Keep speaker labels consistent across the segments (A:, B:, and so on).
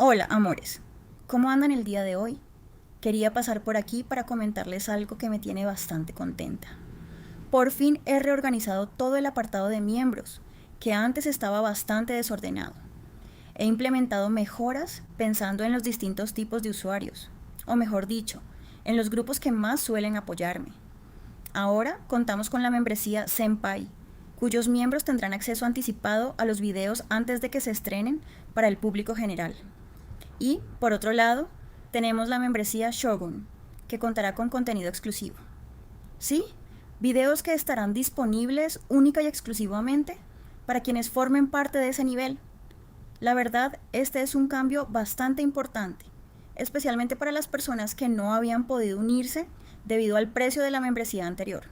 A: Hola, amores. ¿Cómo andan el día de hoy? Quería pasar por aquí para comentarles algo que me tiene bastante contenta. Por fin he reorganizado todo el apartado de miembros, que antes estaba bastante desordenado. He implementado mejoras pensando en los distintos tipos de usuarios, o mejor dicho, en los grupos que más suelen apoyarme. Ahora contamos con la membresía Senpai, cuyos miembros tendrán acceso anticipado a los videos antes de que se estrenen para el público general. Y, por otro lado, tenemos la membresía Shogun, que contará con contenido exclusivo. ¿Sí? Videos que estarán disponibles única y exclusivamente para quienes formen parte de ese nivel. La verdad, este es un cambio bastante importante, especialmente para las personas que no habían podido unirse debido al precio de la membresía anterior.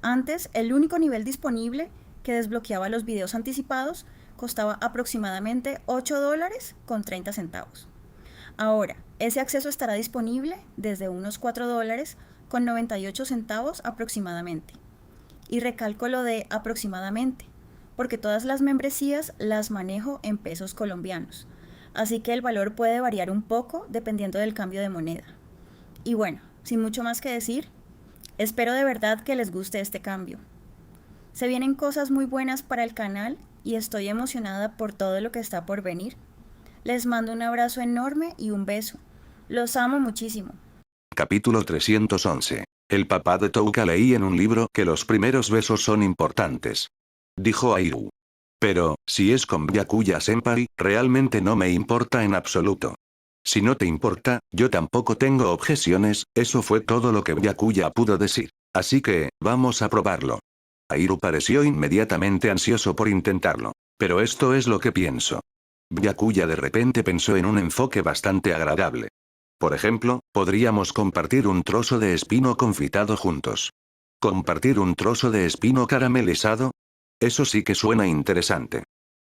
A: Antes, el único nivel disponible que desbloqueaba los videos anticipados costaba aproximadamente $8 con 30 centavos. Ahora, ese acceso estará disponible desde unos $4 con 98 centavos aproximadamente. Y recalco lo de aproximadamente, porque todas las membresías las manejo en pesos colombianos, así que el valor puede variar un poco dependiendo del cambio de moneda. Y bueno, sin mucho más que decir, espero de verdad que les guste este cambio. Se vienen cosas muy buenas para el canal y estoy emocionada por todo lo que está por venir. Les mando un abrazo enorme y un beso. Los amo muchísimo.
B: Capítulo 311. El papá de Touka leí en un libro que los primeros besos son importantes. Dijo Airu. Pero, si es con Byakuya Senpai, realmente no me importa en absoluto. Si no te importa, yo tampoco tengo objeciones, eso fue todo lo que Byakuya pudo decir. Así que, vamos a probarlo. Airu pareció inmediatamente ansioso por intentarlo. Pero esto es lo que pienso. Byakuya de repente pensó en un enfoque bastante agradable. Por ejemplo, podríamos compartir un trozo de espino confitado juntos. ¿Compartir un trozo de espino caramelizado? Eso sí que suena interesante.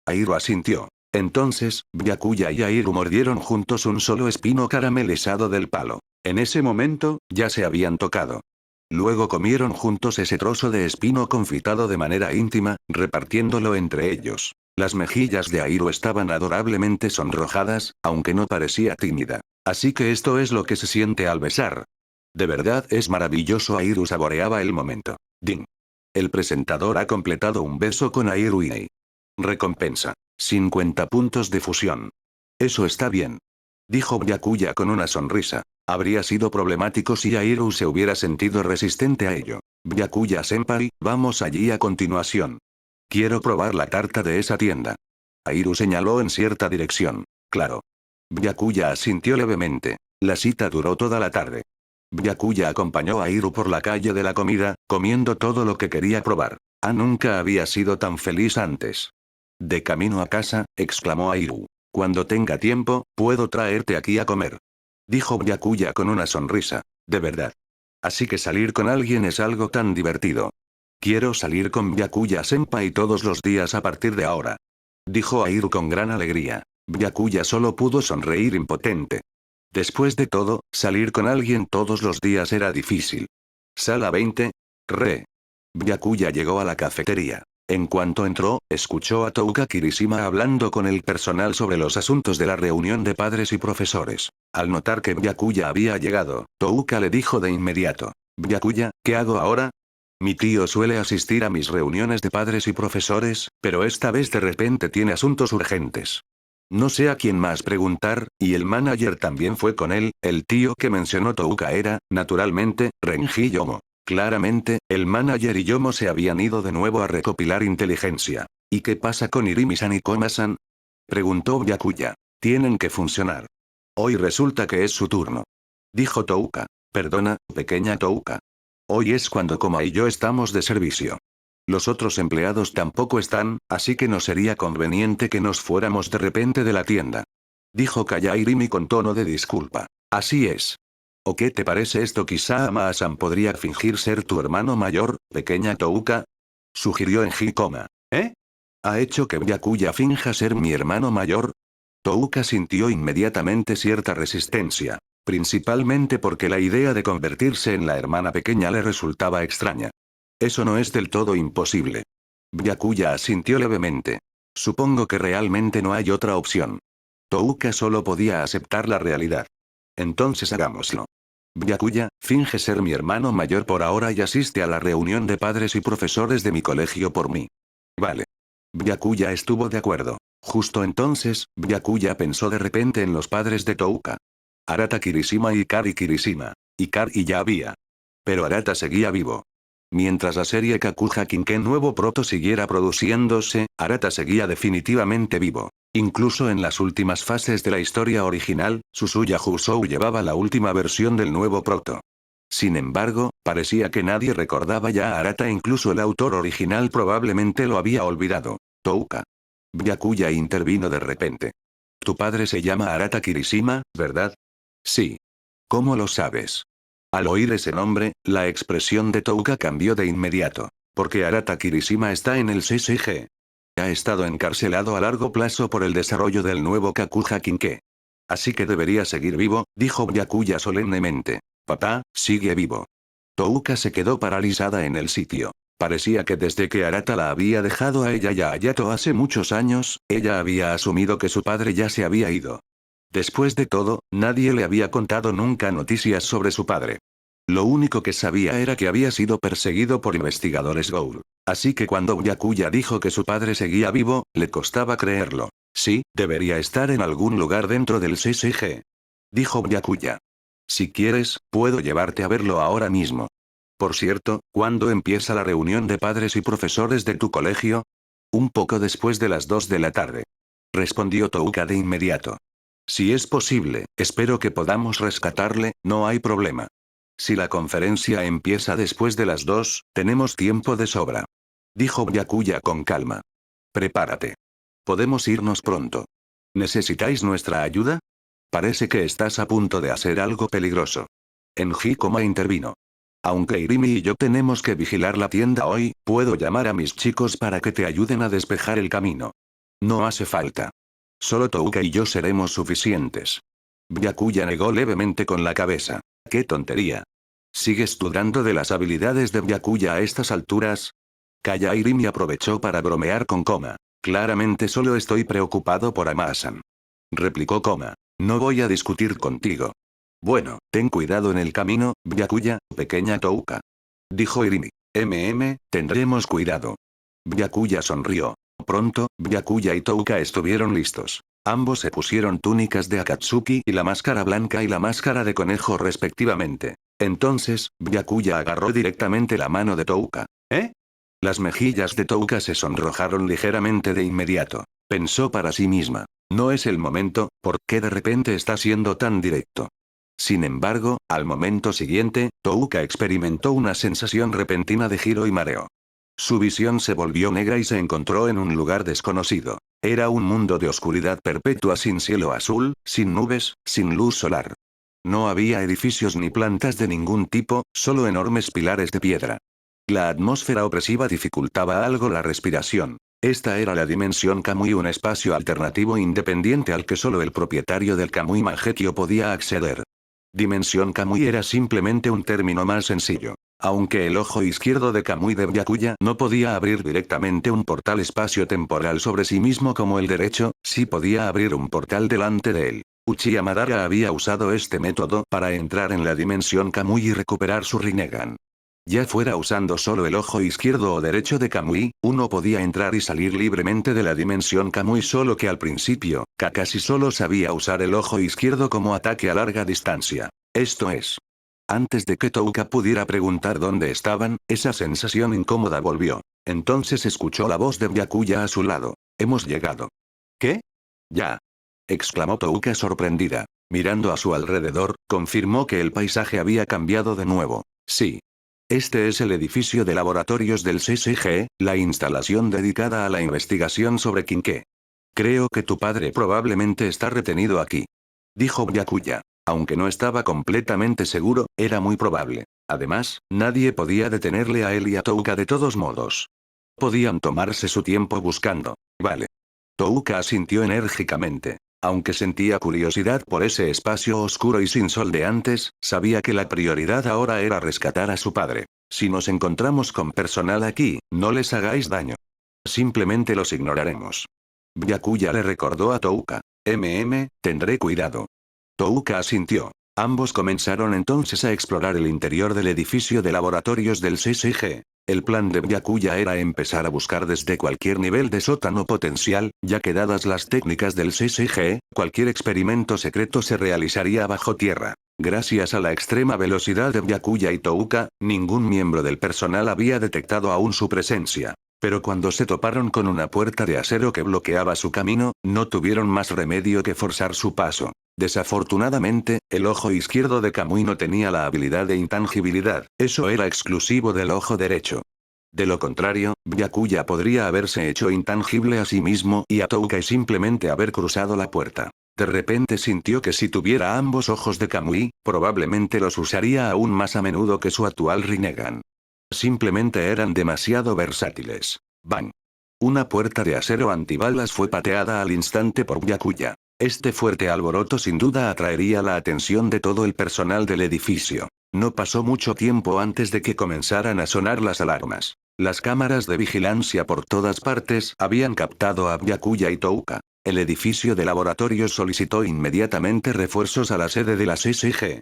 B: Airu asintió. Entonces, Byakuya y Airu mordieron juntos un solo espino caramelizado del palo. En ese momento, ya se habían tocado. Luego comieron juntos ese trozo de espino confitado de manera íntima, repartiéndolo entre ellos. Las mejillas de Airu estaban adorablemente sonrojadas, aunque no parecía tímida. Así que esto es lo que se siente al besar. De verdad es maravilloso. Airu saboreaba el momento. Ding. El presentador ha completado un beso con Airu y Nei. Recompensa. 50 puntos de fusión. Eso está bien. Dijo Byakuya con una sonrisa. Habría sido problemático si Airu se hubiera sentido resistente a ello. Byakuya-senpai, vamos allí a continuación. Quiero probar la tarta de esa tienda. Airu señaló en cierta dirección. Claro. Byakuya asintió levemente. La cita duró toda la tarde. Byakuya acompañó a Airu por la calle de la comida, comiendo todo lo que quería probar. Nunca había sido tan feliz antes. De camino a casa, exclamó Airu. Cuando tenga tiempo, puedo traerte aquí a comer. Dijo Byakuya con una sonrisa. De verdad. Así que salir con alguien es algo tan divertido. Quiero salir con Byakuya-senpai todos los días a partir de ahora. Dijo Airu con gran alegría. Byakuya solo pudo sonreír impotente. Después de todo, salir con alguien todos los días era difícil. Sala 20. Re. Byakuya llegó a la cafetería. En cuanto entró, escuchó a Touka Kirishima hablando con el personal sobre los asuntos de la reunión de padres y profesores. Al notar que Byakuya había llegado, Touka le dijo de inmediato. Byakuya, ¿qué hago ahora? Mi tío suele asistir a mis reuniones de padres y profesores, pero esta vez de repente tiene asuntos urgentes. No sé a quién más preguntar, y el manager también fue con él. El tío que mencionó Touka era, naturalmente, Renji Yomo. Claramente, el manager y Yomo se habían ido de nuevo a recopilar inteligencia. ¿Y qué pasa con Irimi-san y Koma-san? Preguntó Byakuya. Tienen que funcionar. Hoy resulta que es su turno. Dijo Touka. Perdona, pequeña Touka. Hoy es cuando Koma y yo estamos de servicio. Los otros empleados tampoco están, así que no sería conveniente que nos fuéramos de repente de la tienda. Dijo Kayairimi con tono de disculpa. Así es. ¿O qué te parece esto? Quizá Ama-san podría fingir ser tu hermano mayor, pequeña Touka. Sugirió en Hikoma. ¿Eh? ¿Ha hecho que Byakuya finja ser mi hermano mayor? Touka sintió inmediatamente cierta resistencia. Principalmente porque la idea de convertirse en la hermana pequeña le resultaba extraña. Eso no es del todo imposible. Byakuya asintió levemente. Supongo que realmente no hay otra opción. Touka solo podía aceptar la realidad. Entonces hagámoslo. Byakuya, finge ser mi hermano mayor por ahora y asiste a la reunión de padres y profesores de mi colegio por mí. Vale. Byakuya estuvo de acuerdo. Justo entonces, Byakuya pensó de repente en los padres de Touka. Arata Kirishima y Ikari Kirishima. Ikari ya había. Pero Arata seguía vivo. Mientras la serie Kakuja Kinken Nuevo Proto siguiera produciéndose, Arata seguía definitivamente vivo. Incluso en las últimas fases de la historia original, Suzuya Husou llevaba la última versión del nuevo proto. Sin embargo, parecía que nadie recordaba ya a Arata, incluso el autor original probablemente lo había olvidado. Touka. Byakuya intervino de repente. Tu padre se llama Arata Kirishima, ¿verdad? Sí. ¿Cómo lo sabes? Al oír ese nombre, la expresión de Touka cambió de inmediato. Porque Arata Kirishima está en el CCG. Ha estado encarcelado a largo plazo por el desarrollo del nuevo Kakuja Kinke. Así que debería seguir vivo, dijo Byakuya solemnemente. Papá, sigue vivo. Touka se quedó paralizada en el sitio. Parecía que desde que Arata la había dejado a ella y a Ayato hace muchos años, ella había asumido que su padre ya se había ido. Después de todo, nadie le había contado nunca noticias sobre su padre. Lo único que sabía era que había sido perseguido por investigadores Ghoul. Así que cuando Byakuya dijo que su padre seguía vivo, le costaba creerlo. Sí, debería estar en algún lugar dentro del CCG. Dijo Byakuya. Si quieres, puedo llevarte a verlo ahora mismo. Por cierto, ¿cuándo empieza la reunión de padres y profesores de tu colegio? Un poco después de las 2 de la tarde. Respondió Touka de inmediato. Si es posible, espero que podamos rescatarle, no hay problema. Si la conferencia empieza después de las 2, tenemos tiempo de sobra. Dijo Byakuya con calma. Prepárate. Podemos irnos pronto. ¿Necesitáis nuestra ayuda? Parece que estás a punto de hacer algo peligroso. Enjikoma intervino. Aunque Irimi y yo tenemos que vigilar la tienda hoy, puedo llamar a mis chicos para que te ayuden a despejar el camino. No hace falta. Solo Touka y yo seremos suficientes. Byakuya negó levemente con la cabeza. ¡Qué tontería! ¿Sigues dudando de las habilidades de Byakuya a estas alturas? Kaya Irimi aprovechó para bromear con Koma. Claramente solo estoy preocupado por Amasan. Replicó Koma. No voy a discutir contigo. Bueno, ten cuidado en el camino, Byakuya, pequeña Touka. Dijo Irimi. Tendremos cuidado. Byakuya sonrió. Pronto, Byakuya y Touka estuvieron listos. Ambos se pusieron túnicas de Akatsuki y la máscara blanca y la máscara de conejo respectivamente. Entonces, Byakuya agarró directamente la mano de Touka. ¿Eh? Las mejillas de Touka se sonrojaron ligeramente de inmediato. Pensó para sí misma. No es el momento, ¿por qué de repente está siendo tan directo? Sin embargo, al momento siguiente, Touka experimentó una sensación repentina de giro y mareo. Su visión se volvió negra y se encontró en un lugar desconocido. Era un mundo de oscuridad perpetua sin cielo azul, sin nubes, sin luz solar. No había edificios ni plantas de ningún tipo, solo enormes pilares de piedra. La atmósfera opresiva dificultaba algo la respiración. Esta era la dimensión Kamui, un espacio alternativo independiente al que solo el propietario del Kamui Mangekyo podía acceder. Dimensión Kamui era simplemente un término más sencillo. Aunque el ojo izquierdo de Kamui de Byakuya no podía abrir directamente un portal espacio-temporal sobre sí mismo como el derecho, sí podía abrir un portal delante de él. Uchiha Madara había usado este método para entrar en la dimensión Kamui y recuperar su Rinnegan. Ya fuera usando solo el ojo izquierdo o derecho de Kamui, uno podía entrar y salir libremente de la dimensión Kamui, solo que al principio, Kakashi solo sabía usar el ojo izquierdo como ataque a larga distancia. Esto es. Antes de que Touka pudiera preguntar dónde estaban, esa sensación incómoda volvió. Entonces escuchó la voz de Byakuya a su lado. Hemos llegado. ¿Qué? Ya. Exclamó Touka sorprendida. Mirando a su alrededor, confirmó que el paisaje había cambiado de nuevo. Sí. Este es el edificio de laboratorios del CCG, la instalación dedicada a la investigación sobre Kinke. Creo que tu padre probablemente está retenido aquí. Dijo Byakuya. Aunque no estaba completamente seguro, era muy probable. Además, nadie podía detenerle a él y a Touka de todos modos. Podían tomarse su tiempo buscando. Vale. Touka asintió enérgicamente. Aunque sentía curiosidad por ese espacio oscuro y sin sol de antes, sabía que la prioridad ahora era rescatar a su padre. Si nos encontramos con personal aquí, no les hagáis daño. Simplemente los ignoraremos. Byakuya le recordó a Touka. Tendré cuidado. Touka asintió. Ambos comenzaron entonces a explorar el interior del edificio de laboratorios del CCG. El plan de Byakuya era empezar a buscar desde cualquier nivel de sótano potencial, ya que dadas las técnicas del CCG, cualquier experimento secreto se realizaría bajo tierra. Gracias a la extrema velocidad de Byakuya y Touka, ningún miembro del personal había detectado aún su presencia. Pero cuando se toparon con una puerta de acero que bloqueaba su camino, no tuvieron más remedio que forzar su paso. Desafortunadamente, el ojo izquierdo de Kamui no tenía la habilidad de intangibilidad, eso era exclusivo del ojo derecho. De lo contrario, Byakuya podría haberse hecho intangible a sí mismo y a Touka y simplemente haber cruzado la puerta. De repente sintió que si tuviera ambos ojos de Kamui, probablemente los usaría aún más a menudo que su actual Rinnegan. Simplemente eran demasiado versátiles. ¡Bang! Una puerta de acero antibalas fue pateada al instante por Byakuya. Este fuerte alboroto sin duda atraería la atención de todo el personal del edificio. No pasó mucho tiempo antes de que comenzaran a sonar las alarmas. Las cámaras de vigilancia por todas partes habían captado a Byakuya y Touka. El edificio de laboratorios solicitó inmediatamente refuerzos a la sede de la CCG.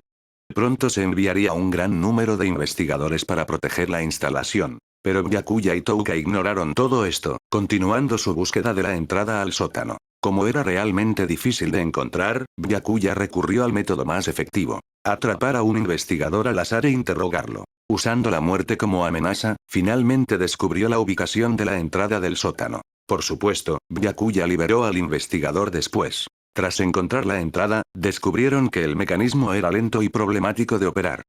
B: Pronto se enviaría un gran número de investigadores para proteger la instalación. Pero Byakuya y Touka ignoraron todo esto, continuando su búsqueda de la entrada al sótano. Como era realmente difícil de encontrar, Byakuya recurrió al método más efectivo. Atrapar a un investigador al azar e interrogarlo. Usando la muerte como amenaza, finalmente descubrió la ubicación de la entrada del sótano. Por supuesto, Byakuya liberó al investigador después. Tras encontrar la entrada, descubrieron que el mecanismo era lento y problemático de operar.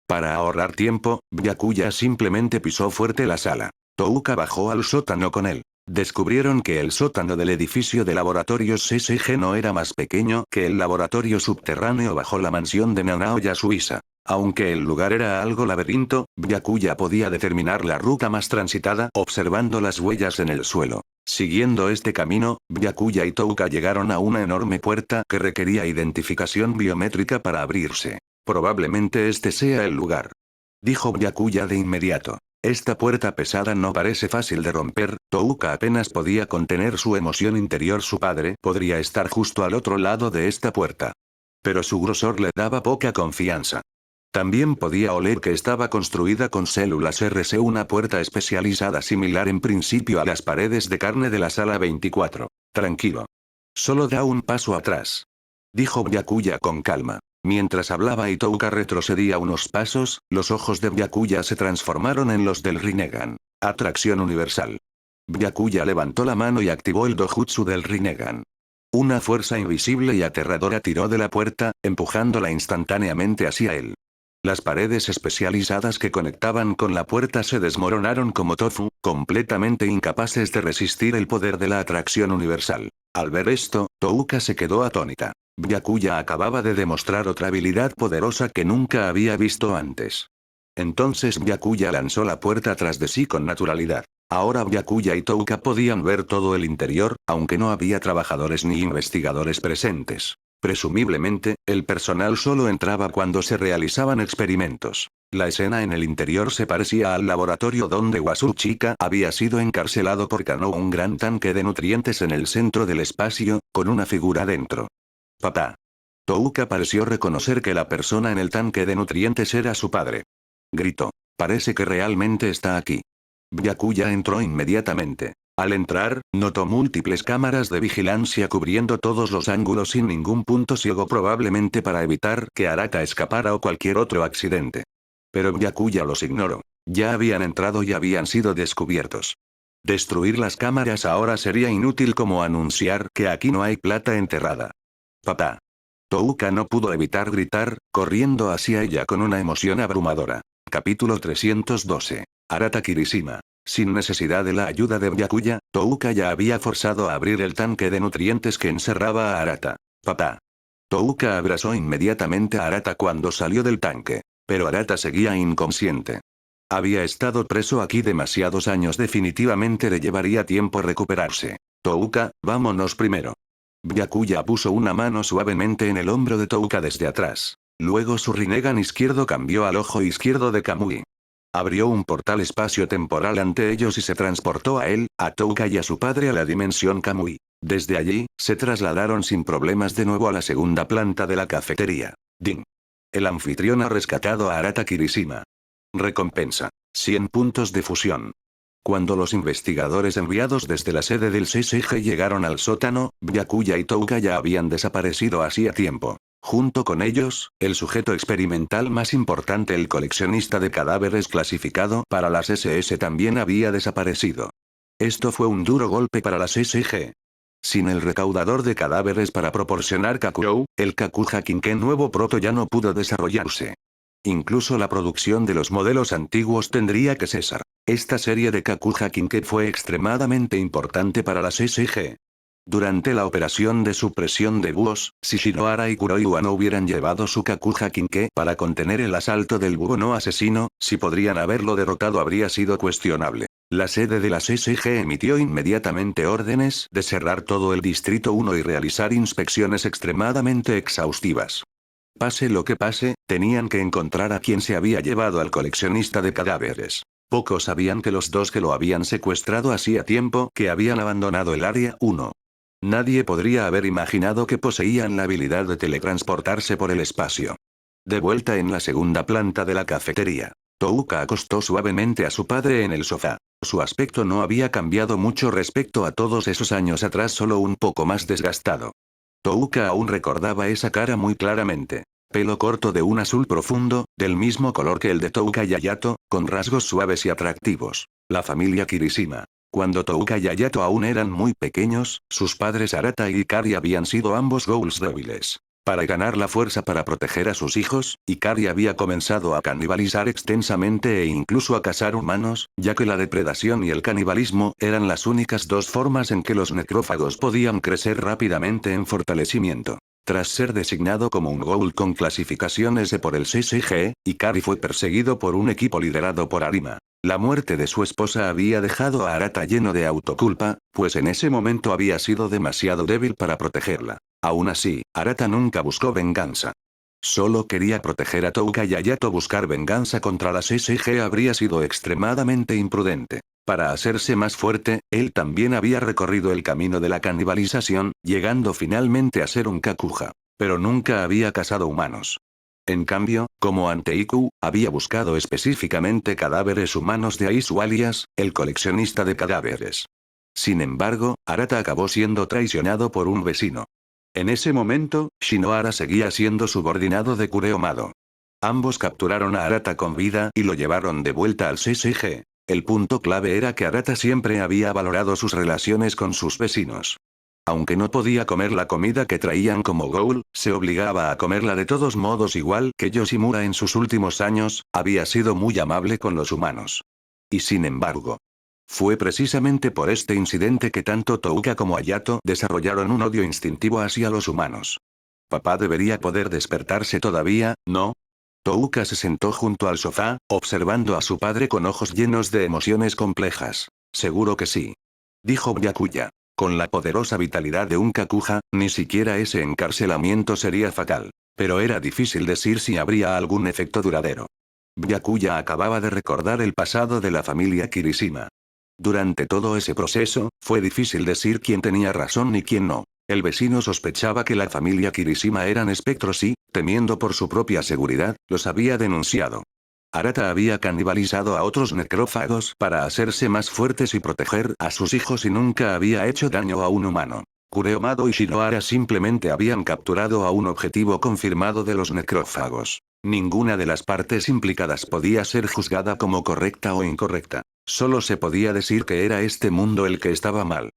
B: Para ahorrar tiempo, Byakuya simplemente pisó fuerte la sala. Touka bajó al sótano con él. Descubrieron que el sótano del edificio de laboratorios CCG no era más pequeño que el laboratorio subterráneo bajo la mansión de Nanaoya Suiza. Aunque el lugar era algo laberinto, Byakuya podía determinar la ruta más transitada observando las huellas en el suelo. Siguiendo este camino, Byakuya y Touka llegaron a una enorme puerta que requería identificación biométrica para abrirse. Probablemente este sea el lugar, dijo Byakuya de inmediato. Esta puerta pesada no parece fácil de romper. Touka apenas podía contener su emoción interior. Su padre podría estar justo al otro lado de esta puerta. Pero su grosor le daba poca confianza. También podía oler que estaba construida con células RC, una puerta especializada similar en principio a las paredes de carne de la sala 24. Tranquilo. Solo da un paso atrás, dijo Byakuya con calma. Mientras hablaba y Touka retrocedía unos pasos, los ojos de Byakuya se transformaron en los del Rinnegan. Atracción universal. Byakuya levantó la mano y activó el dojutsu del Rinnegan. Una fuerza invisible y aterradora tiró de la puerta, empujándola instantáneamente hacia él. Las paredes especializadas que conectaban con la puerta se desmoronaron como tofu, completamente incapaces de resistir el poder de la atracción universal. Al ver esto, Touka se quedó atónita. Byakuya acababa de demostrar otra habilidad poderosa que nunca había visto antes. Entonces Byakuya lanzó la puerta tras de sí con naturalidad. Ahora Byakuya y Touka podían ver todo el interior, aunque no había trabajadores ni investigadores presentes. Presumiblemente, el personal solo entraba cuando se realizaban experimentos. La escena en el interior se parecía al laboratorio donde Wasuchika había sido encarcelado por Kano, un gran tanque de nutrientes en el centro del espacio, con una figura dentro. Papá. Touka pareció reconocer que la persona en el tanque de nutrientes era su padre. Gritó. Parece que realmente está aquí. Byakuya entró inmediatamente. Al entrar, notó múltiples cámaras de vigilancia cubriendo todos los ángulos sin ningún punto ciego, probablemente para evitar que Arata escapara o cualquier otro accidente. Pero Byakuya los ignoró. Ya habían entrado y habían sido descubiertos. Destruir las cámaras ahora sería inútil, como anunciar que aquí no hay plata enterrada. Papá. Touka no pudo evitar gritar, corriendo hacia ella con una emoción abrumadora. Capítulo 312. Arata Kirishima. Sin necesidad de la ayuda de Byakuya, Touka ya había forzado a abrir el tanque de nutrientes que encerraba a Arata. Papá. Touka abrazó inmediatamente a Arata cuando salió del tanque. Pero Arata seguía inconsciente. Había estado preso aquí demasiados años, definitivamente le llevaría tiempo recuperarse. Touka, vámonos primero. Byakuya puso una mano suavemente en el hombro de Touka desde atrás. Luego su Rinnegan izquierdo cambió al ojo izquierdo de Kamui. Abrió un portal espacio-temporal ante ellos y se transportó a él, a Touka y a su padre a la dimensión Kamui. Desde allí, se trasladaron sin problemas de nuevo a la segunda planta de la cafetería. Ding. El anfitrión ha rescatado a Arata Kirishima. Recompensa: 100 puntos de fusión. Cuando los investigadores enviados desde la sede del CSG llegaron al sótano, Byakuya y Touka ya habían desaparecido hacía tiempo. Junto con ellos, el sujeto experimental más importante, el coleccionista de cadáveres clasificado para las SS, también había desaparecido. Esto fue un duro golpe para las SG. Sin el recaudador de cadáveres para proporcionar Kakurou, el Kakuja Kinke nuevo proto ya no pudo desarrollarse. Incluso la producción de los modelos antiguos tendría que cesar. Esta serie de Kakuja Kinke fue extremadamente importante para las SG. Durante la operación de supresión de búhos, si Shinohara y Kuroiwa no hubieran llevado su Kakuja Kinke para contener el asalto del búho no asesino, si podrían haberlo derrotado habría sido cuestionable. La sede de las SG emitió inmediatamente órdenes de cerrar todo el Distrito 1 y realizar inspecciones extremadamente exhaustivas. Pase lo que pase, tenían que encontrar a quien se había llevado al coleccionista de cadáveres. Pocos sabían que los dos que lo habían secuestrado hacía tiempo que habían abandonado el Área 1. Nadie podría haber imaginado que poseían la habilidad de teletransportarse por el espacio. De vuelta en la segunda planta de la cafetería, Touka acostó suavemente a su padre en el sofá. Su aspecto no había cambiado mucho respecto a todos esos años atrás, solo un poco más desgastado. Touka aún recordaba esa cara muy claramente. Pelo corto de un azul profundo, del mismo color que el de Touka y Hayato, con rasgos suaves y atractivos. La familia Kirishima. Cuando Touka y Hayato aún eran muy pequeños, sus padres Arata y Ikari habían sido ambos ghouls débiles. Para ganar la fuerza para proteger a sus hijos, Ikari había comenzado a canibalizar extensamente e incluso a cazar humanos, ya que la depredación y el canibalismo eran las únicas dos formas en que los necrófagos podían crecer rápidamente en fortalecimiento. Tras ser designado como un ghoul con clasificación S por el CSG, Ikari fue perseguido por un equipo liderado por Arima. La muerte de su esposa había dejado a Arata lleno de autoculpa, pues en ese momento había sido demasiado débil para protegerla. Aún así, Arata nunca buscó venganza. Solo quería proteger a Touka y Hayato. Buscar venganza contra las SG habría sido extremadamente imprudente. Para hacerse más fuerte, él también había recorrido el camino de la canibalización, llegando finalmente a ser un Kakuja. Pero nunca había cazado humanos. En cambio, como ante Iku, había buscado específicamente cadáveres humanos, de ahí su alias, el coleccionista de cadáveres. Sin embargo, Arata acabó siendo traicionado por un vecino. En ese momento, Shinohara seguía siendo subordinado de Kureomado. Ambos capturaron a Arata con vida y lo llevaron de vuelta al CSG. El punto clave era que Arata siempre había valorado sus relaciones con sus vecinos. Aunque no podía comer la comida que traían como ghoul, se obligaba a comerla de todos modos, igual que Yoshimura en sus últimos años, había sido muy amable con los humanos. Y sin embargo, fue precisamente por este incidente que tanto Touka como Hayato desarrollaron un odio instintivo hacia los humanos. Papá debería poder despertarse todavía, ¿no? Touka se sentó junto al sofá, observando a su padre con ojos llenos de emociones complejas. Seguro que sí, dijo Byakuya. Con la poderosa vitalidad de un Kakuja, ni siquiera ese encarcelamiento sería fatal. Pero era difícil decir si habría algún efecto duradero. Byakuya acababa de recordar el pasado de la familia Kirishima. Durante todo ese proceso, fue difícil decir quién tenía razón ni quién no. El vecino sospechaba que la familia Kirishima eran espectros y, temiendo por su propia seguridad, los había denunciado. Arata había canibalizado a otros necrófagos para hacerse más fuertes y proteger a sus hijos, y nunca había hecho daño a un humano. Kureomado y Shinohara simplemente habían capturado a un objetivo confirmado de los necrófagos. Ninguna de las partes implicadas podía ser juzgada como correcta o incorrecta. Solo se podía decir que era este mundo el que estaba mal.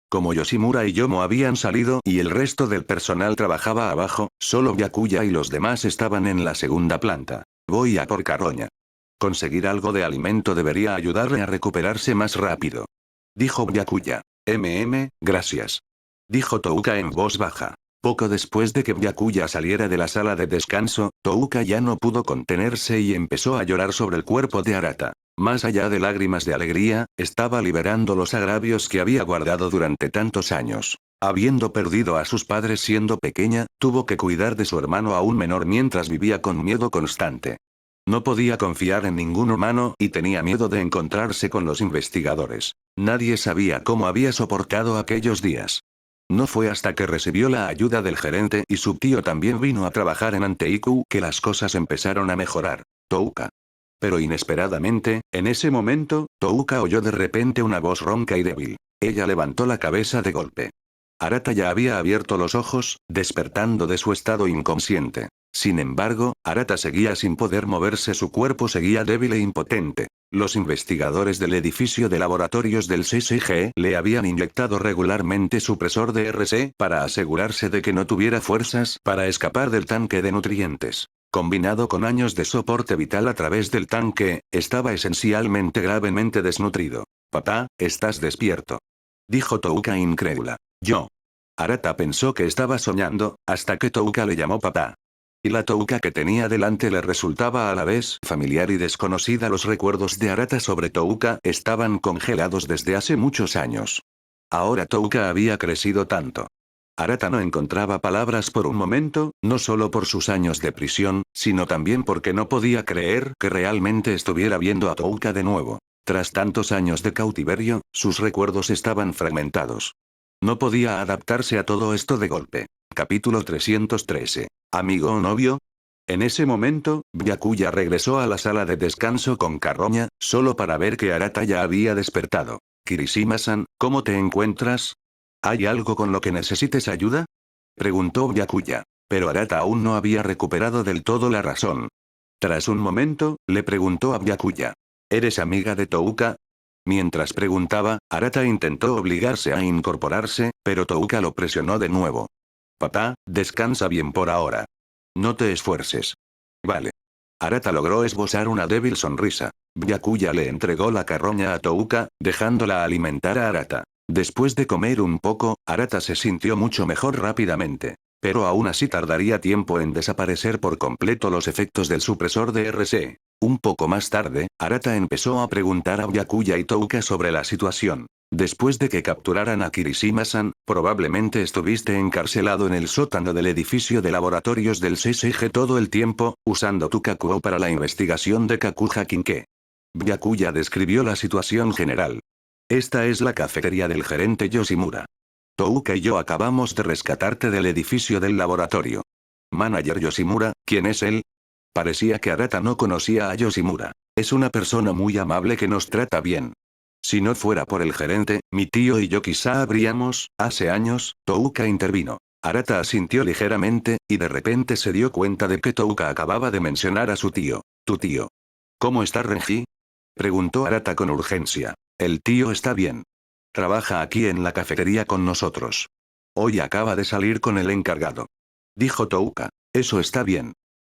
B: Como Yoshimura y Yomo habían salido y el resto del personal trabajaba abajo, solo Byakuya y los demás estaban en la segunda planta. Voy a por carroña. Conseguir algo de alimento debería ayudarle a recuperarse más rápido, dijo Byakuya. Gracias, dijo Touka en voz baja. Poco después de que Byakuya saliera de la sala de descanso, Touka ya no pudo contenerse y empezó a llorar sobre el cuerpo de Arata. Más allá de lágrimas de alegría, estaba liberando los agravios que había guardado durante tantos años. Habiendo perdido a sus padres siendo pequeña, tuvo que cuidar de su hermano aún menor mientras vivía con miedo constante. No podía confiar en ningún humano y tenía miedo de encontrarse con los investigadores. Nadie sabía cómo había soportado aquellos días. No fue hasta que recibió la ayuda del gerente y su tío también vino a trabajar en Anteiku que las cosas empezaron a mejorar. Touka. Pero inesperadamente, en ese momento, Touka oyó de repente una voz ronca y débil. Ella levantó la cabeza de golpe. Arata ya había abierto los ojos, despertando de su estado inconsciente. Sin embargo, Arata seguía sin poder moverse, su cuerpo seguía débil e impotente. Los investigadores del edificio de laboratorios del CCG le habían inyectado regularmente supresor de RC para asegurarse de que no tuviera fuerzas para escapar del tanque de nutrientes. Combinado con años de soporte vital a través del tanque, estaba esencialmente gravemente desnutrido. Papá, estás despierto. Dijo Touka incrédula. Yo. Arata pensó que estaba soñando, hasta que Touka le llamó papá. Y la Touka que tenía delante le resultaba a la vez familiar y desconocida. Los recuerdos de Arata sobre Touka estaban congelados desde hace muchos años. Ahora Touka había crecido tanto. Arata no encontraba palabras por un momento, no solo por sus años de prisión, sino también porque no podía creer que realmente estuviera viendo a Touka de nuevo. Tras tantos años de cautiverio, sus recuerdos estaban fragmentados. No podía adaptarse a todo esto de golpe. Capítulo 313. ¿Amigo o novio? En ese momento, Byakuya regresó a la sala de descanso con carroña, solo para ver que Arata ya había despertado. Kirishima-san, ¿cómo te encuentras? ¿Hay algo con lo que necesites ayuda? Preguntó Byakuya. Pero Arata aún no había recuperado del todo la razón. Tras un momento, le preguntó a Byakuya. ¿Eres amiga de Touka? Mientras preguntaba, Arata intentó obligarse a incorporarse, pero Touka lo presionó de nuevo. Papá, descansa bien por ahora. No te esfuerces. Vale. Arata logró esbozar una débil sonrisa. Byakuya le entregó la carroña a Touka, dejándola alimentar a Arata. Después de comer un poco, Arata se sintió mucho mejor rápidamente. Pero aún así tardaría tiempo en desaparecer por completo los efectos del supresor de RC. Un poco más tarde, Arata empezó a preguntar a Byakuya y Touka sobre la situación. Después de que capturaran a Kirishima-san, probablemente estuviste encarcelado en el sótano del edificio de laboratorios del CCG todo el tiempo, usando tu Kakuo para la investigación de Kakuja Kinke. Byakuya describió la situación general. Esta es la cafetería del gerente Yoshimura. Touka y yo acabamos de rescatarte del edificio del laboratorio. Manager Yoshimura, ¿quién es él? Parecía que Arata no conocía a Yoshimura. Es una persona muy amable que nos trata bien. Si no fuera por el gerente, mi tío y yo quizá habríamos, hace años, Touka intervino. Arata asintió ligeramente, y de repente se dio cuenta de que Touka acababa de mencionar a su tío. ¿Tu tío? ¿Cómo está Renji? Preguntó Arata con urgencia. El tío está bien. Trabaja aquí en la cafetería con nosotros. Hoy acaba de salir con el encargado. Dijo Touka. Eso está bien.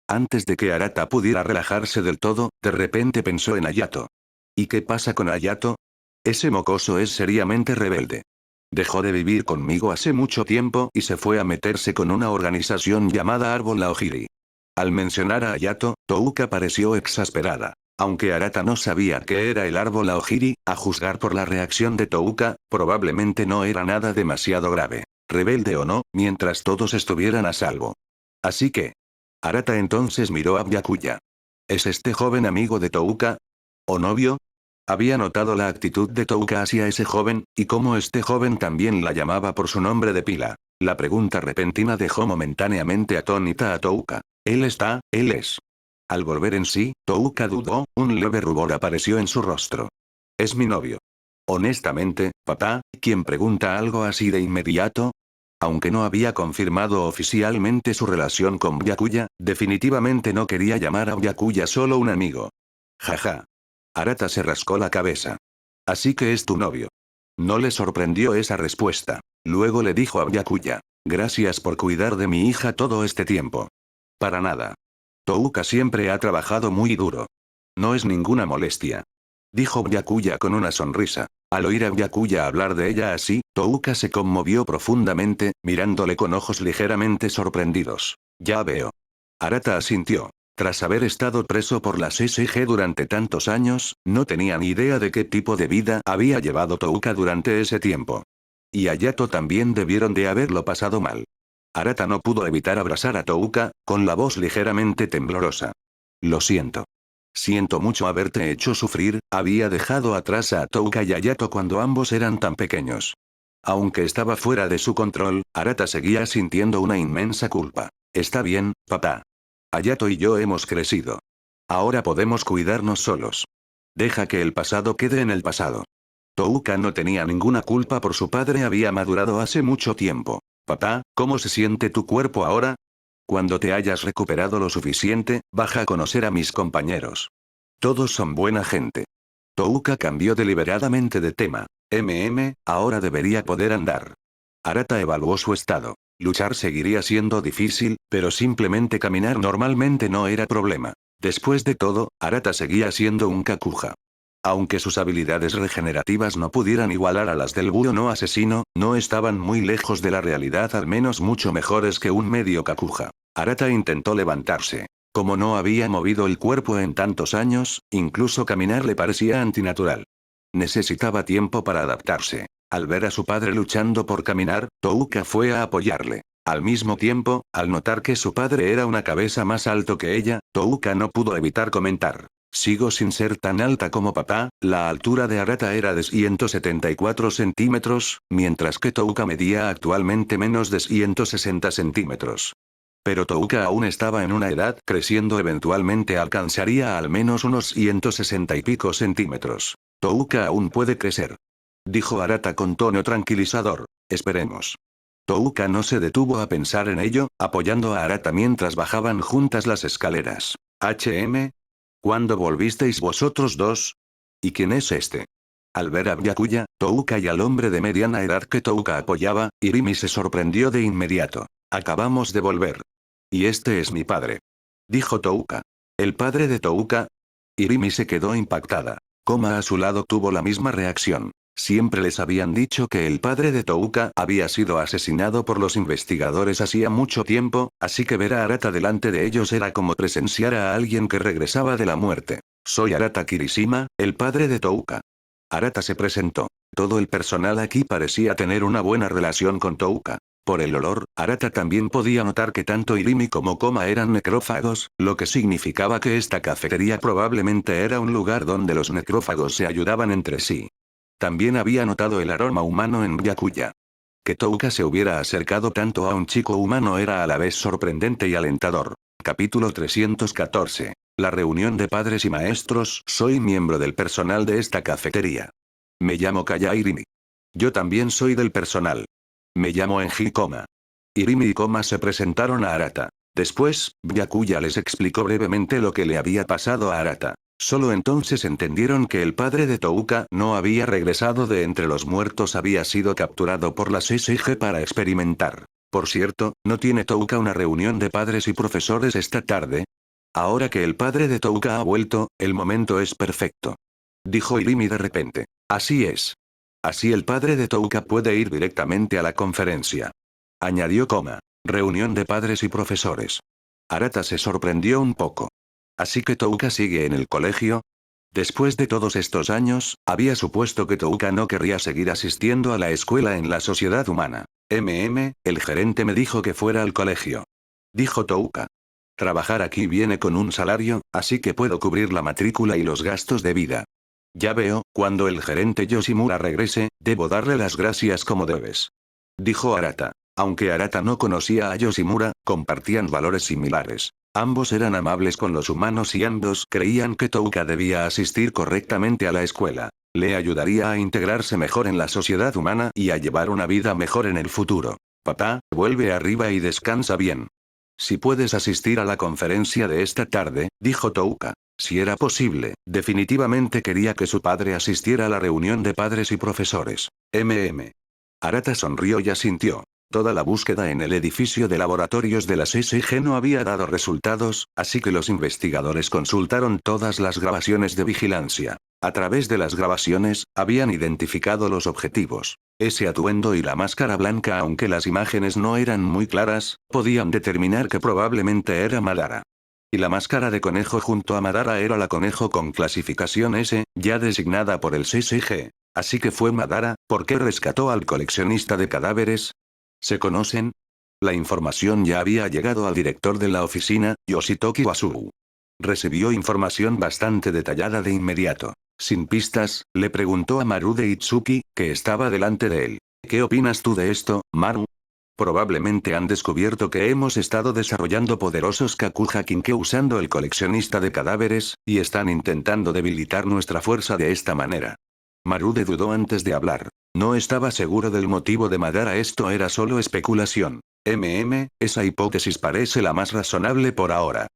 B: Antes de que Arata pudiera relajarse del todo, de repente pensó en Hayato. ¿Y qué pasa con Hayato? Ese mocoso es seriamente rebelde. Dejó de vivir conmigo hace mucho tiempo y se fue a meterse con una organización llamada Árbol Aogiri. Al mencionar a Hayato, Touka pareció exasperada. Aunque Arata no sabía qué era el Árbol Aogiri, a juzgar por la reacción de Touka, probablemente no era nada demasiado grave. Rebelde o no, mientras todos estuvieran a salvo. Así que... Arata entonces miró a Byakuya. ¿Es este joven amigo de Touka? ¿O novio? Había notado la actitud de Touka hacia ese joven, y cómo este joven también la llamaba por su nombre de pila. La pregunta repentina dejó momentáneamente atónita a Touka. Él es. Al volver en sí, Touka dudó, un leve rubor apareció en su rostro. Es mi novio. Honestamente, papá, ¿quién pregunta algo así de inmediato? Aunque no había confirmado oficialmente su relación con Byakuya, definitivamente no quería llamar a Byakuya solo un amigo. Jaja. Arata se rascó la cabeza. Así que es tu novio. No le sorprendió esa respuesta. Luego le dijo a Byakuya. Gracias por cuidar de mi hija todo este tiempo. Para nada. Touka siempre ha trabajado muy duro. No es ninguna molestia. Dijo Byakuya con una sonrisa. Al oír a Byakuya hablar de ella así, Touka se conmovió profundamente, mirándole con ojos ligeramente sorprendidos. Ya veo. Arata asintió. Tras haber estado preso por la CCG durante tantos años, no tenía ni idea de qué tipo de vida había llevado Touka durante ese tiempo. Y Hayato también debieron de haberlo pasado mal. Arata no pudo evitar abrazar a Touka, con la voz ligeramente temblorosa. Lo siento. Siento mucho haberte hecho sufrir, había dejado atrás a Touka y Hayato cuando ambos eran tan pequeños. Aunque estaba fuera de su control, Arata seguía sintiendo una inmensa culpa. Está bien, papá. Hayato y yo hemos crecido. Ahora podemos cuidarnos solos. Deja que el pasado quede en el pasado. Touka no tenía ninguna culpa por su padre, había madurado hace mucho tiempo. Papá, ¿cómo se siente tu cuerpo ahora? Cuando te hayas recuperado lo suficiente, baja a conocer a mis compañeros. Todos son buena gente. Touka cambió deliberadamente de tema. Ahora debería poder andar. Arata evaluó su estado. Luchar seguiría siendo difícil, pero simplemente caminar normalmente no era problema. Después de todo, Arata seguía siendo un Kakuja. Aunque sus habilidades regenerativas no pudieran igualar a las del búho no asesino, no estaban muy lejos de la realidad, al menos mucho mejores que un medio Kakuja. Arata intentó levantarse. Como no había movido el cuerpo en tantos años, incluso caminar le parecía antinatural. Necesitaba tiempo para adaptarse. Al ver a su padre luchando por caminar, Touka fue a apoyarle. Al mismo tiempo, al notar que su padre era una cabeza más alto que ella, Touka no pudo evitar comentar. Sigo sin ser tan alta como papá. La altura de Arata era de 174 centímetros, mientras que Touka medía actualmente menos de 160 centímetros. Pero Touka aún estaba en una edad creciendo, eventualmente alcanzaría al menos unos 160 y pico centímetros. Touka aún puede crecer. Dijo Arata con tono tranquilizador. Esperemos. Touka no se detuvo a pensar en ello, apoyando a Arata mientras bajaban juntas las escaleras. ¿Cuándo volvisteis vosotros dos? ¿Y quién es este? Al ver a Byakuya, Touka y al hombre de mediana edad que Touka apoyaba, Irimi se sorprendió de inmediato. Acabamos de volver. Y este es mi padre. Dijo Touka. ¿El padre de Touka? Irimi se quedó impactada. Koma a su lado tuvo la misma reacción. Siempre les habían dicho que el padre de Touka había sido asesinado por los investigadores hacía mucho tiempo, así que ver a Arata delante de ellos era como presenciar a alguien que regresaba de la muerte. Soy Arata Kirishima, el padre de Touka. Arata se presentó. Todo el personal aquí parecía tener una buena relación con Touka. Por el olor, Arata también podía notar que tanto Irimi como Koma eran necrófagos, lo que significaba que esta cafetería probablemente era un lugar donde los necrófagos se ayudaban entre sí. También había notado el aroma humano en Byakuya. Que Touka se hubiera acercado tanto a un chico humano era a la vez sorprendente y alentador. Capítulo 314. La reunión de padres y maestros. Soy miembro del personal de esta cafetería. Me llamo Kaya Irimi. Yo también soy del personal. Me llamo Enji Koma. Irimi y Koma se presentaron a Arata. Después, Byakuya les explicó brevemente lo que le había pasado a Arata. Solo entonces entendieron que el padre de Touka no había regresado de entre los muertos, había sido capturado por la SSG para experimentar. Por cierto, ¿no tiene Touka una reunión de padres y profesores esta tarde? Ahora que el padre de Touka ha vuelto, el momento es perfecto. Dijo Irimi de repente. Así es. Así el padre de Touka puede ir directamente a la conferencia. Añadió Koma. Reunión de padres y profesores. Arata se sorprendió un poco. ¿Así que Touka sigue en el colegio? Después de todos estos años, había supuesto que Touka no querría seguir asistiendo a la escuela en la sociedad humana. El gerente me dijo que fuera al colegio. Dijo Touka. Trabajar aquí viene con un salario, así que puedo cubrir la matrícula y los gastos de vida. Ya veo, cuando el gerente Yoshimura regrese, debo darle las gracias como debes. Dijo Arata. Aunque Arata no conocía a Yoshimura, compartían valores similares. Ambos eran amables con los humanos y ambos creían que Touka debía asistir correctamente a la escuela. Le ayudaría a integrarse mejor en la sociedad humana y a llevar una vida mejor en el futuro. Papá, vuelve arriba y descansa bien. Si puedes asistir a la conferencia de esta tarde, dijo Touka. Si era posible, definitivamente quería que su padre asistiera a la reunión de padres y profesores. Arata sonrió y asintió. Toda la búsqueda en el edificio de laboratorios de la SSG no había dado resultados, así que los investigadores consultaron todas las grabaciones de vigilancia. A través de las grabaciones, habían identificado los objetivos. Ese atuendo y la máscara blanca, aunque las imágenes no eran muy claras, podían determinar que probablemente era Madara. Y la máscara de conejo junto a Madara era la conejo con clasificación S, ya designada por el SSG. Así que fue Madara, ¿por qué rescató al coleccionista de cadáveres? ¿Se conocen? La información ya había llegado al director de la oficina, Yoshitoki Wasubu. Recibió información bastante detallada de inmediato. Sin pistas, le preguntó a Marude Itsuki, que estaba delante de él. ¿Qué opinas tú de esto, Maru? Probablemente han descubierto que hemos estado desarrollando poderosos Kakuja Kinke usando el coleccionista de cadáveres, y están intentando debilitar nuestra fuerza de esta manera. Marude dudó antes de hablar. No estaba seguro del motivo de Madara, esto era solo especulación. Esa hipótesis parece la más razonable por ahora.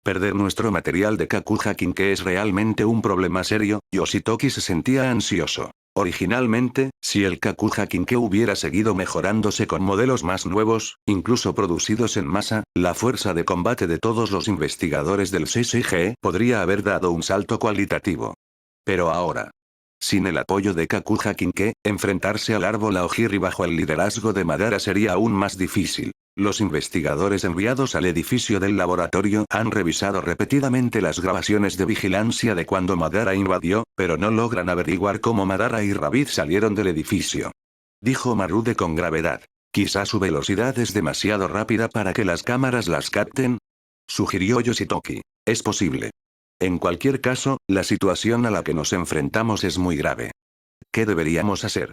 B: Perder nuestro material de Kakuja Kinke es realmente un problema serio. Yoshitoki se sentía ansioso. Originalmente, si el Kakuja Kinke hubiera seguido mejorándose con modelos más nuevos, incluso producidos en masa, la fuerza de combate de todos los investigadores del CCG podría haber dado un salto cualitativo. Pero ahora, sin el apoyo de Kakuja Kinke, enfrentarse al árbol Aogiri bajo el liderazgo de Madara sería aún más difícil. Los investigadores enviados al edificio del laboratorio han revisado repetidamente las grabaciones de vigilancia de cuando Madara invadió, pero no logran averiguar cómo Madara y Rabbit salieron del edificio. Dijo Marude con gravedad. Quizá su velocidad es demasiado rápida para que las cámaras las capten. Sugirió Yoshitoki. Es posible. En cualquier caso, la situación a la que nos enfrentamos es muy grave. ¿Qué deberíamos hacer?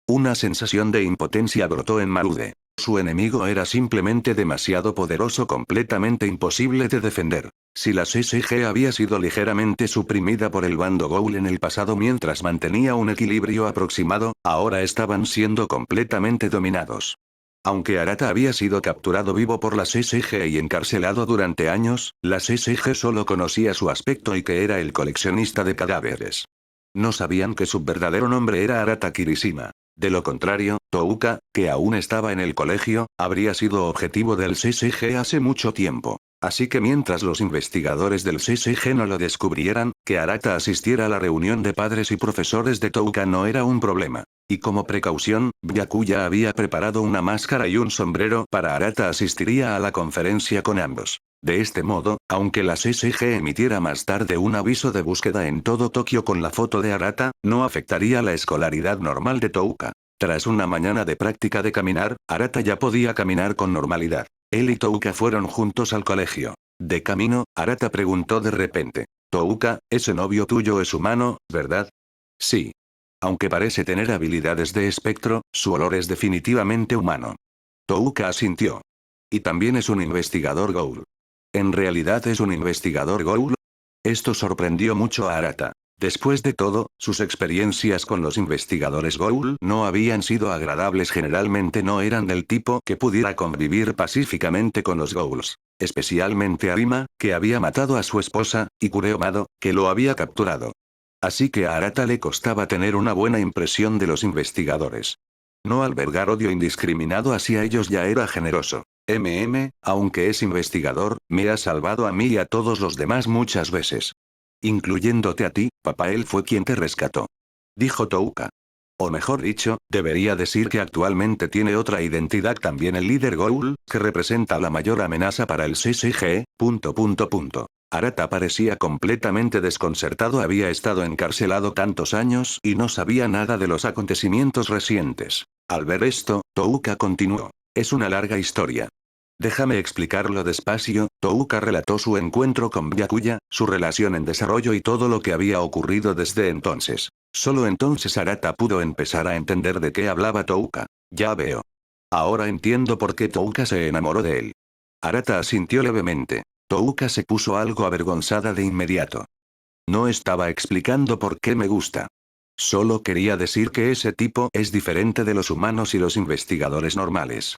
B: Una sensación de impotencia brotó en Marude. Su enemigo era simplemente demasiado poderoso, completamente imposible de defender. Si la CCG había sido ligeramente suprimida por el bando Ghoul en el pasado mientras mantenía un equilibrio aproximado, ahora estaban siendo completamente dominados. Aunque Arata había sido capturado vivo por la CCG y encarcelado durante años, la CCG solo conocía su aspecto y que era el coleccionista de cadáveres. No sabían que su verdadero nombre era Arata Kirishima. De lo contrario, Touka, que aún estaba en el colegio, habría sido objetivo del CCG hace mucho tiempo. Así que mientras los investigadores del CCG no lo descubrieran, que Arata asistiera a la reunión de padres y profesores de Touka no era un problema. Y como precaución, Byakuya había preparado una máscara y un sombrero para Arata asistiría a la conferencia con ambos. De este modo, aunque la CCG emitiera más tarde un aviso de búsqueda en todo Tokio con la foto de Arata, no afectaría la escolaridad normal de Touka. Tras una mañana de práctica de caminar, Arata ya podía caminar con normalidad. Él y Touka fueron juntos al colegio. De camino, Arata preguntó de repente. Touka, ese novio tuyo es humano, ¿verdad? Sí. Aunque parece tener habilidades de espectro, su olor es definitivamente humano. Touka asintió. Y también es un investigador Ghoul. ¿En realidad es un investigador Ghoul? Esto sorprendió mucho a Arata. Después de todo, sus experiencias con los investigadores Ghoul no habían sido agradables, generalmente no eran del tipo que pudiera convivir pacíficamente con los Ghouls. Especialmente Arima, que había matado a su esposa, y Kureomado, que lo había capturado. Así que a Arata le costaba tener una buena impresión de los investigadores. No albergar odio indiscriminado hacia ellos ya era generoso. Aunque es investigador, me ha salvado a mí y a todos los demás muchas veces. Incluyéndote a ti, papá, él fue quien te rescató. Dijo Touka. O mejor dicho, debería decir que actualmente tiene otra identidad también el líder Ghoul, que representa la mayor amenaza para el CCG. Arata parecía completamente desconcertado, había estado encarcelado tantos años y no sabía nada de los acontecimientos recientes. Al ver esto, Touka continuó. Es una larga historia. Déjame explicarlo despacio. Touka relató su encuentro con Byakuya, su relación en desarrollo y todo lo que había ocurrido desde entonces. Solo entonces Arata pudo empezar a entender de qué hablaba Touka. Ya veo. Ahora entiendo por qué Touka se enamoró de él. Arata asintió levemente. Touka se puso algo avergonzada de inmediato. No estaba explicando por qué me gusta. Solo quería decir que ese tipo es diferente de los humanos y los investigadores normales.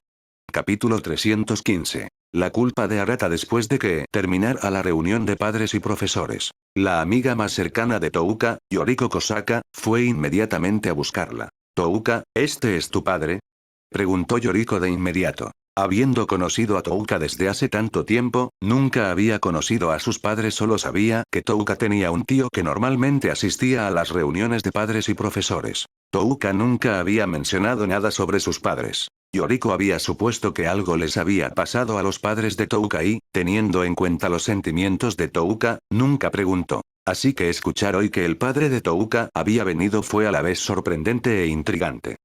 B: Capítulo 315. La culpa de Arata después de que terminara la reunión de padres y profesores. La amiga más cercana de Touka, Yoriko Kosaka, fue inmediatamente a buscarla. Touka, ¿este es tu padre? Preguntó Yoriko de inmediato. Habiendo conocido a Touka desde hace tanto tiempo, nunca había conocido a sus padres, solo sabía que Touka tenía un tío que normalmente asistía a las reuniones de padres y profesores. Touka nunca había mencionado nada sobre sus padres. Yoriko había supuesto que algo les había pasado a los padres de Touka y, teniendo en cuenta los sentimientos de Touka, nunca preguntó. Así que escuchar hoy que el padre de Touka había venido fue a la vez sorprendente e intrigante.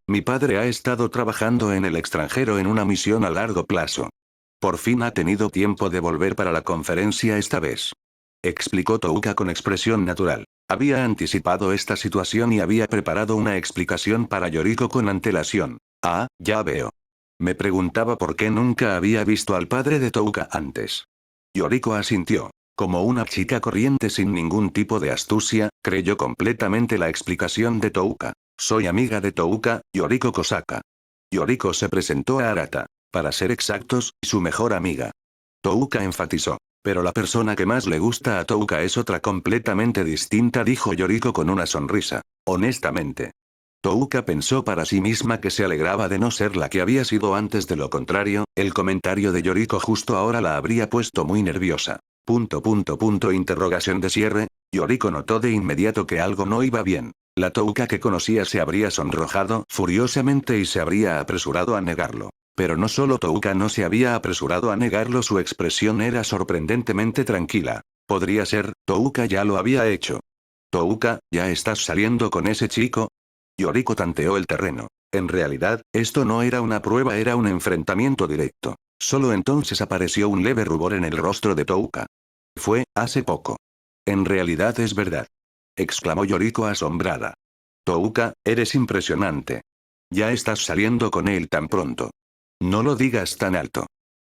B: Mi padre ha estado trabajando en el extranjero en una misión a largo plazo. Por fin ha tenido tiempo de volver para la conferencia esta vez. Explicó Touka con expresión natural. Había anticipado esta situación y había preparado una explicación para Yoriko con antelación. Ah, ya veo. Me preguntaba por qué nunca había visto al padre de Touka antes. Yoriko asintió. Como una chica corriente sin ningún tipo de astucia, creyó completamente la explicación de Touka. Soy amiga de Touka, Yoriko Kosaka. Yoriko se presentó a Arata. Para ser exactos, su mejor amiga. Touka enfatizó. Pero la persona que más le gusta a Touka es otra completamente distinta, dijo Yoriko con una sonrisa. Honestamente. Touka pensó para sí misma que se alegraba de no ser la que había sido antes, de lo contrario, el comentario de Yoriko justo ahora la habría puesto muy nerviosa. Interrogación de cierre. Yoriko notó de inmediato que algo no iba bien. La Touka que conocía se habría sonrojado furiosamente y se habría apresurado a negarlo. Pero no solo Touka no se había apresurado a negarlo, su expresión era sorprendentemente tranquila. Podría ser, Touka ya lo había hecho. Touka, ¿ya estás saliendo con ese chico? Yoriko tanteó el terreno. En realidad, esto no era una prueba, era un enfrentamiento directo. Solo entonces apareció un leve rubor en el rostro de Touka. Fue, hace poco. En realidad es verdad. Exclamó Yoriko asombrada. Touka, eres impresionante. Ya estás saliendo con él tan pronto. No lo digas tan alto.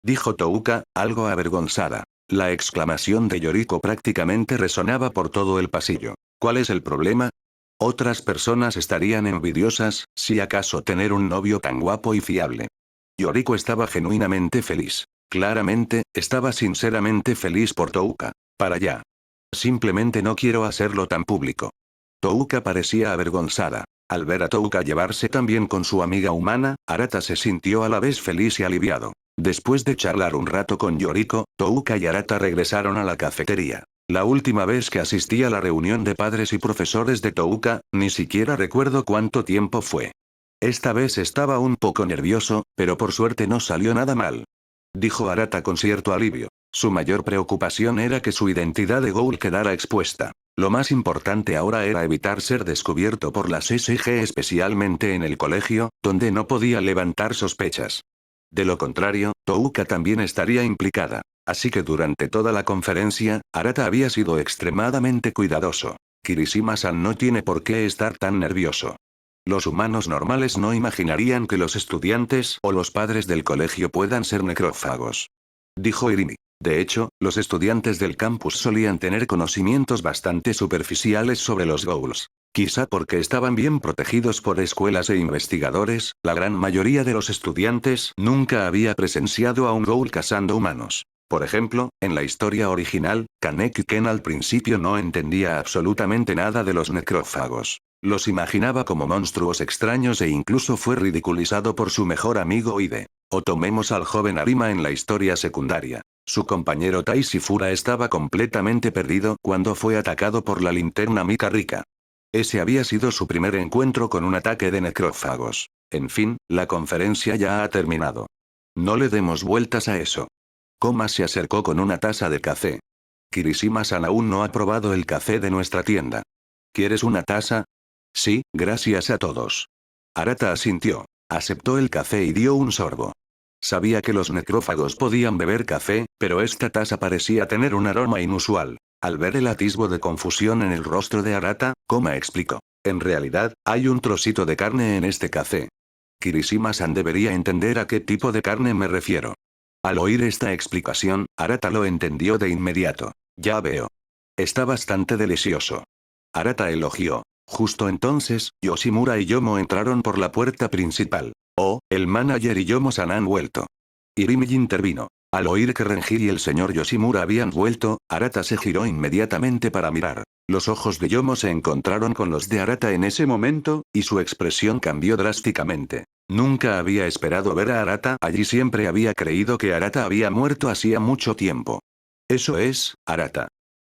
B: Dijo Touka, algo avergonzada. La exclamación de Yoriko prácticamente resonaba por todo el pasillo. ¿Cuál es el problema? Otras personas estarían envidiosas, si acaso, tener un novio tan guapo y fiable. Yoriko estaba genuinamente feliz. Claramente, estaba sinceramente feliz por Touka. Para allá. Simplemente no quiero hacerlo tan público. Touka parecía avergonzada. Al ver a Touka llevarse tan bien con su amiga humana, Arata se sintió a la vez feliz y aliviado. Después de charlar un rato con Yoriko, Touka y Arata regresaron a la cafetería. La última vez que asistí a la reunión de padres y profesores de Touka, ni siquiera recuerdo cuánto tiempo fue. Esta vez estaba un poco nervioso, pero por suerte no salió nada mal. Dijo Arata con cierto alivio. Su mayor preocupación era que su identidad de Ghoul quedara expuesta. Lo más importante ahora era evitar ser descubierto por las SG, especialmente en el colegio, donde no podía levantar sospechas. De lo contrario, Touka también estaría implicada. Así que durante toda la conferencia, Arata había sido extremadamente cuidadoso. Kirishima-san no tiene por qué estar tan nervioso. Los humanos normales no imaginarían que los estudiantes o los padres del colegio puedan ser necrófagos. Dijo Irimi. De hecho, los estudiantes del campus solían tener conocimientos bastante superficiales sobre los ghouls. Quizá porque estaban bien protegidos por escuelas e investigadores, la gran mayoría de los estudiantes nunca había presenciado a un ghoul cazando humanos. Por ejemplo, en la historia original, Kaneki Ken al principio no entendía absolutamente nada de los necrófagos. Los imaginaba como monstruos extraños e incluso fue ridiculizado por su mejor amigo Ide. O tomemos al joven Arima en la historia secundaria. Su compañero Taishi Fura estaba completamente perdido cuando fue atacado por la linterna Mika Rika. Ese había sido su primer encuentro con un ataque de necrófagos. En fin, la conferencia ya ha terminado. No le demos vueltas a eso. Koma se acercó con una taza de café. Kirishima-san aún no ha probado el café de nuestra tienda. ¿Quieres una taza? Sí, gracias a todos. Arata asintió. Aceptó el café y dio un sorbo. Sabía que los necrófagos podían beber café, pero esta taza parecía tener un aroma inusual. Al ver el atisbo de confusión en el rostro de Arata, Koma explicó. En realidad, hay un trocito de carne en este café. Kirishima-san debería entender a qué tipo de carne me refiero. Al oír esta explicación, Arata lo entendió de inmediato. Ya veo. Está bastante delicioso. Arata elogió. Justo entonces, Yoshimura y Yomo entraron por la puerta principal. Oh, el manager y Yomo-san han vuelto. Irimi intervino. Al oír que Renji y el señor Yoshimura habían vuelto, Arata se giró inmediatamente para mirar. Los ojos de Yomo se encontraron con los de Arata en ese momento, y su expresión cambió drásticamente. Nunca había esperado ver a Arata allí, siempre había creído que Arata había muerto hacía mucho tiempo. Eso es, Arata.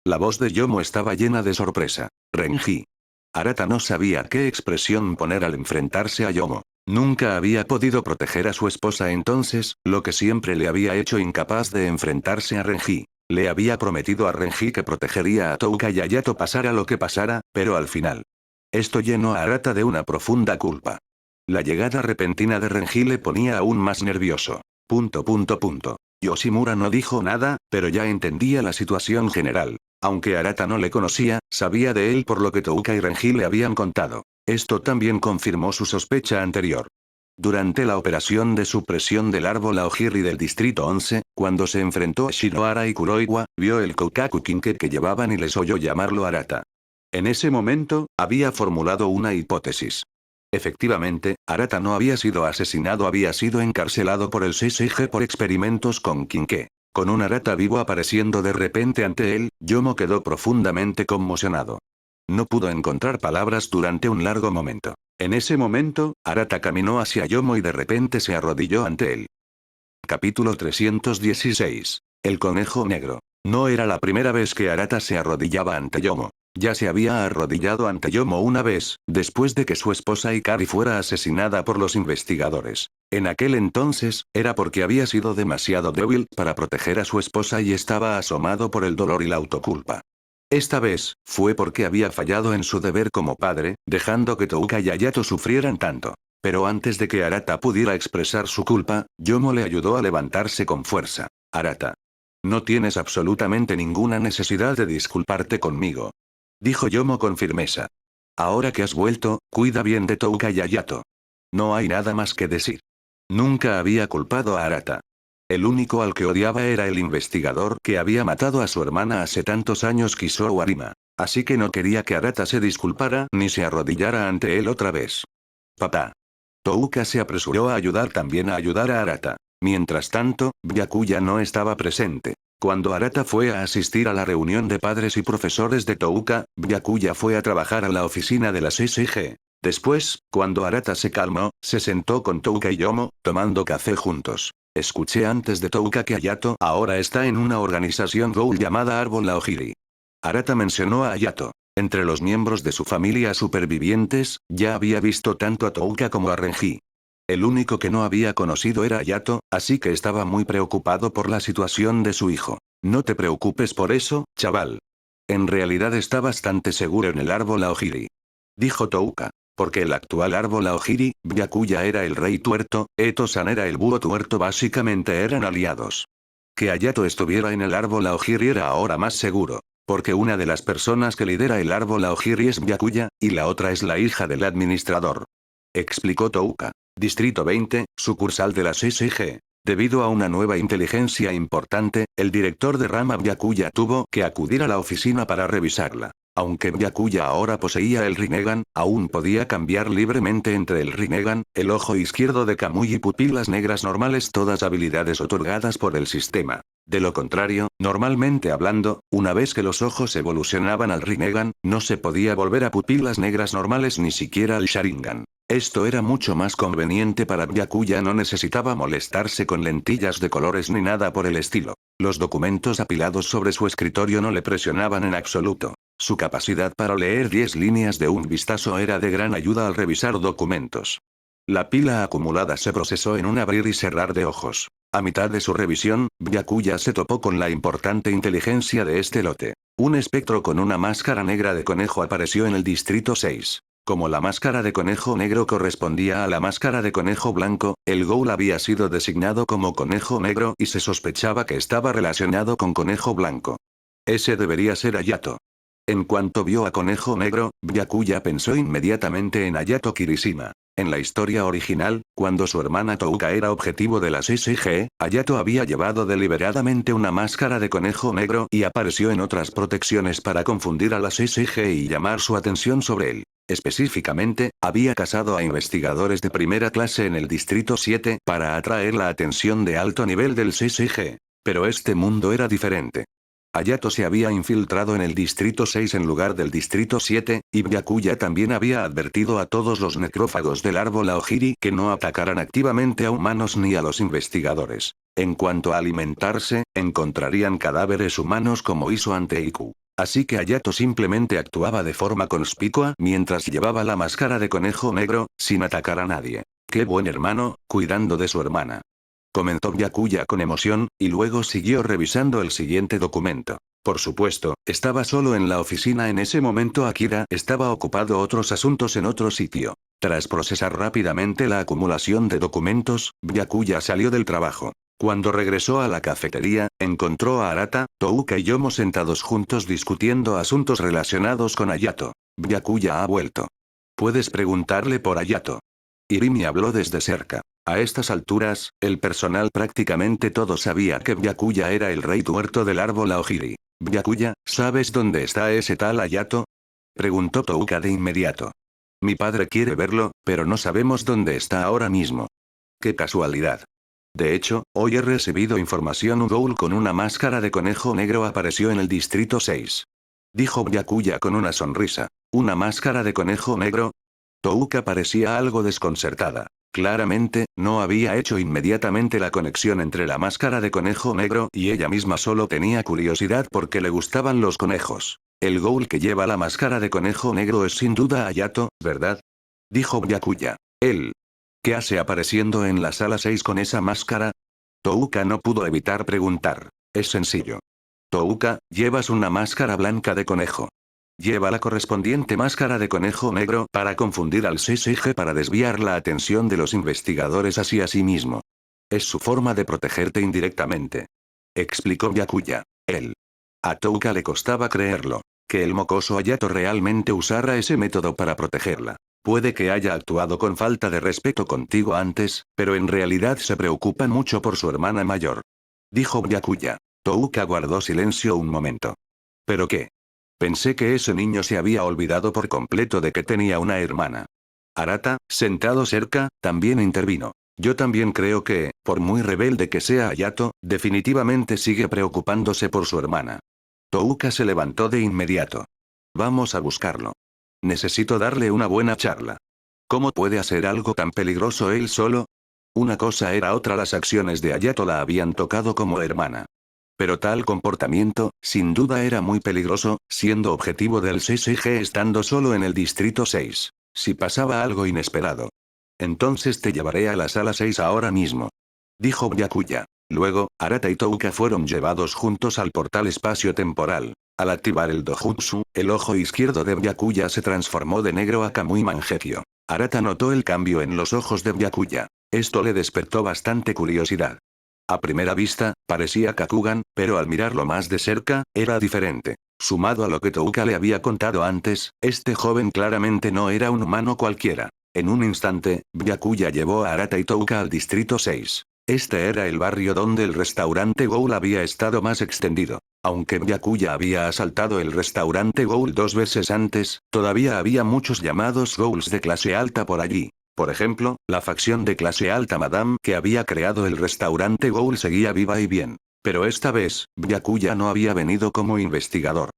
B: La voz de Yomo estaba llena de sorpresa. Renji. Arata no sabía qué expresión poner al enfrentarse a Yomo. Nunca había podido proteger a su esposa entonces, lo que siempre le había hecho incapaz de enfrentarse a Renji. Le había prometido a Renji que protegería a Touka y a Yato pasara lo que pasara, pero al final. Esto llenó a Arata de una profunda culpa. La llegada repentina de Renji le ponía aún más nervioso. Yoshimura no dijo nada, pero ya entendía la situación general. Aunque Arata no le conocía, sabía de él por lo que Touka y Renji le habían contado. Esto también confirmó su sospecha anterior. Durante la operación de supresión del árbol Aogiri del Distrito 11, cuando se enfrentó a Shirohara y Kuroiwa, vio el Kokaku Kinke que llevaban y les oyó llamarlo Arata. En ese momento, había formulado una hipótesis. Efectivamente, Arata no había sido asesinado, había sido encarcelado por el CSG por experimentos con Kinke. Con un Arata vivo apareciendo de repente ante él, Yomo quedó profundamente conmocionado. No pudo encontrar palabras durante un largo momento. En ese momento, Arata caminó hacia Yomo y de repente se arrodilló ante él. Capítulo 316. El conejo negro. No era la primera vez que Arata se arrodillaba ante Yomo. Ya se había arrodillado ante Yomo una vez, después de que su esposa Ikari fuera asesinada por los investigadores. En aquel entonces, era porque había sido demasiado débil para proteger a su esposa y estaba asomado por el dolor y la autoculpa. Esta vez, fue porque había fallado en su deber como padre, dejando que Touka y Hayato sufrieran tanto. Pero antes de que Arata pudiera expresar su culpa, Yomo le ayudó a levantarse con fuerza. Arata. No tienes absolutamente ninguna necesidad de disculparte conmigo. Dijo Yomo con firmeza. Ahora que has vuelto, cuida bien de Touka y Hayato. No hay nada más que decir. Nunca había culpado a Arata. El único al que odiaba era el investigador que había matado a su hermana hace tantos años, Kisou Arima. Así que no quería que Arata se disculpara ni se arrodillara ante él otra vez. Papá. Touka se apresuró a ayudar también a ayudar a Arata. Mientras tanto, Byakuya no estaba presente. Cuando Arata fue a asistir a la reunión de padres y profesores de Touka, Byakuya fue a trabajar a la oficina de la SSG. Después, cuando Arata se calmó, se sentó con Touka y Yomo, tomando café juntos. Escuché antes de Touka que Hayato ahora está en una organización Ghoul llamada Árbol Aogiri. Arata mencionó a Hayato. Entre los miembros de su familia supervivientes, ya había visto tanto a Touka como a Renji. El único que no había conocido era Hayato, así que estaba muy preocupado por la situación de su hijo. No te preocupes por eso, chaval. En realidad está bastante seguro en el árbol Aogiri. Dijo Touka. Porque el actual árbol Aogiri, Byakuya era el rey tuerto, Eto-san era el búho tuerto, básicamente eran aliados. Que Hayato estuviera en el árbol Aogiri era ahora más seguro. Porque una de las personas que lidera el árbol Aogiri es Byakuya, y la otra es la hija del administrador. Explicó Touka. Distrito 20, sucursal de la SSG. Debido a una nueva inteligencia importante, el director de rama Byakuya tuvo que acudir a la oficina para revisarla. Aunque Byakuya ahora poseía el Rinnegan, aún podía cambiar libremente entre el Rinnegan, el ojo izquierdo de Kamui y pupilas negras normales, todas habilidades otorgadas por el sistema. De lo contrario, normalmente hablando, una vez que los ojos evolucionaban al Rinnegan, no se podía volver a pupilas negras normales ni siquiera al Sharingan. Esto era mucho más conveniente para Byakuya, no necesitaba molestarse con lentillas de colores ni nada por el estilo. Los documentos apilados sobre su escritorio no le presionaban en absoluto. Su capacidad para leer 10 líneas de un vistazo era de gran ayuda al revisar documentos. La pila acumulada se procesó en un abrir y cerrar de ojos. A mitad de su revisión, Byakuya se topó con la importante inteligencia de este lote. Un espectro con una máscara negra de conejo apareció en el distrito 6. Como la máscara de conejo negro correspondía a la máscara de conejo blanco, el Ghoul había sido designado como conejo negro y se sospechaba que estaba relacionado con conejo blanco. Ese debería ser Hayato. En cuanto vio a Conejo Negro, Byakuya pensó inmediatamente en Hayato Kirishima. En la historia original, cuando su hermana Touka era objetivo de las SG, Hayato había llevado deliberadamente una máscara de conejo negro y apareció en otras protecciones para confundir a las SG y llamar su atención sobre él. Específicamente, había casado a investigadores de primera clase en el Distrito 7 para atraer la atención de alto nivel del CSG. Pero este mundo era diferente. Hayato se había infiltrado en el Distrito 6 en lugar del Distrito 7, y Byakuya también había advertido a todos los necrófagos del árbol Aogiri que no atacaran activamente a humanos ni a los investigadores. En cuanto a alimentarse, encontrarían cadáveres humanos como hizo ante Iku. Así que Hayato simplemente actuaba de forma conspicua mientras llevaba la máscara de conejo negro, sin atacar a nadie. ¡Qué buen hermano, cuidando de su hermana! Comentó Byakuya con emoción, y luego siguió revisando el siguiente documento. Por supuesto, estaba solo en la oficina en ese momento. Akira estaba ocupado otros asuntos en otro sitio. Tras procesar rápidamente la acumulación de documentos, Byakuya salió del trabajo. Cuando regresó a la cafetería, encontró a Arata, Touka y Yomo sentados juntos discutiendo asuntos relacionados con Hayato. Byakuya ha vuelto. Puedes preguntarle por Hayato. Irimi habló desde cerca. A estas alturas, el personal prácticamente todo sabía que Byakuya era el rey tuerto del árbol Aogiri. Byakuya, ¿sabes dónde está ese tal Hayato? Preguntó Touka de inmediato. Mi padre quiere verlo, pero no sabemos dónde está ahora mismo. ¡Qué casualidad! De hecho, hoy he recibido información. Un ghoul con una máscara de conejo negro apareció en el distrito 6. Dijo Byakuya con una sonrisa. ¿Una máscara de conejo negro? Touka parecía algo desconcertada. Claramente, no había hecho inmediatamente la conexión entre la máscara de conejo negro y ella misma. Solo tenía curiosidad porque le gustaban los conejos. El ghoul que lleva la máscara de conejo negro es sin duda Hayato, ¿verdad? Dijo Byakuya. Él. ¿Qué hace apareciendo en la sala 6 con esa máscara? Touka no pudo evitar preguntar. Es sencillo. Touka, llevas una máscara blanca de conejo. Lleva la correspondiente máscara de conejo negro para confundir al CSG, para desviar la atención de los investigadores hacia sí mismo. Es su forma de protegerte indirectamente. Explicó Byakuya. Él. A Touka le costaba creerlo. Que el mocoso Hayato realmente usara ese método para protegerla. Puede que haya actuado con falta de respeto contigo antes, pero en realidad se preocupa mucho por su hermana mayor. Dijo Byakuya. Touka guardó silencio un momento. ¿Pero qué? Pensé que ese niño se había olvidado por completo de que tenía una hermana. Arata, sentado cerca, también intervino. Yo también creo que, por muy rebelde que sea Hayato, definitivamente sigue preocupándose por su hermana. Touka se levantó de inmediato. Vamos a buscarlo. Necesito darle una buena charla. ¿Cómo puede hacer algo tan peligroso él solo? Una cosa era otra, las acciones de Hayato la habían tocado como hermana. Pero tal comportamiento, sin duda era muy peligroso, siendo objetivo del CSG estando solo en el distrito 6. Si pasaba algo inesperado. Entonces te llevaré a la sala 6 ahora mismo. Dijo Byakuya. Luego, Arata y Touka fueron llevados juntos al portal espacio-temporal. Al activar el dojutsu, el ojo izquierdo de Byakuya se transformó de negro a Kamui Mangekyo. Arata notó el cambio en los ojos de Byakuya. Esto le despertó bastante curiosidad. A primera vista, parecía Kakugan, pero al mirarlo más de cerca, era diferente. Sumado a lo que Touka le había contado antes, este joven claramente no era un humano cualquiera. En un instante, Byakuya llevó a Arata y Touka al distrito 6. Este era el barrio donde el restaurante Ghoul había estado más extendido. Aunque Byakuya había asaltado el restaurante Ghoul 2 veces antes, todavía había muchos llamados Ghouls de clase alta por allí. Por ejemplo, la facción de clase alta Madame que había creado el restaurante Ghoul seguía viva y bien. Pero esta vez, Byakuya no había venido como investigador.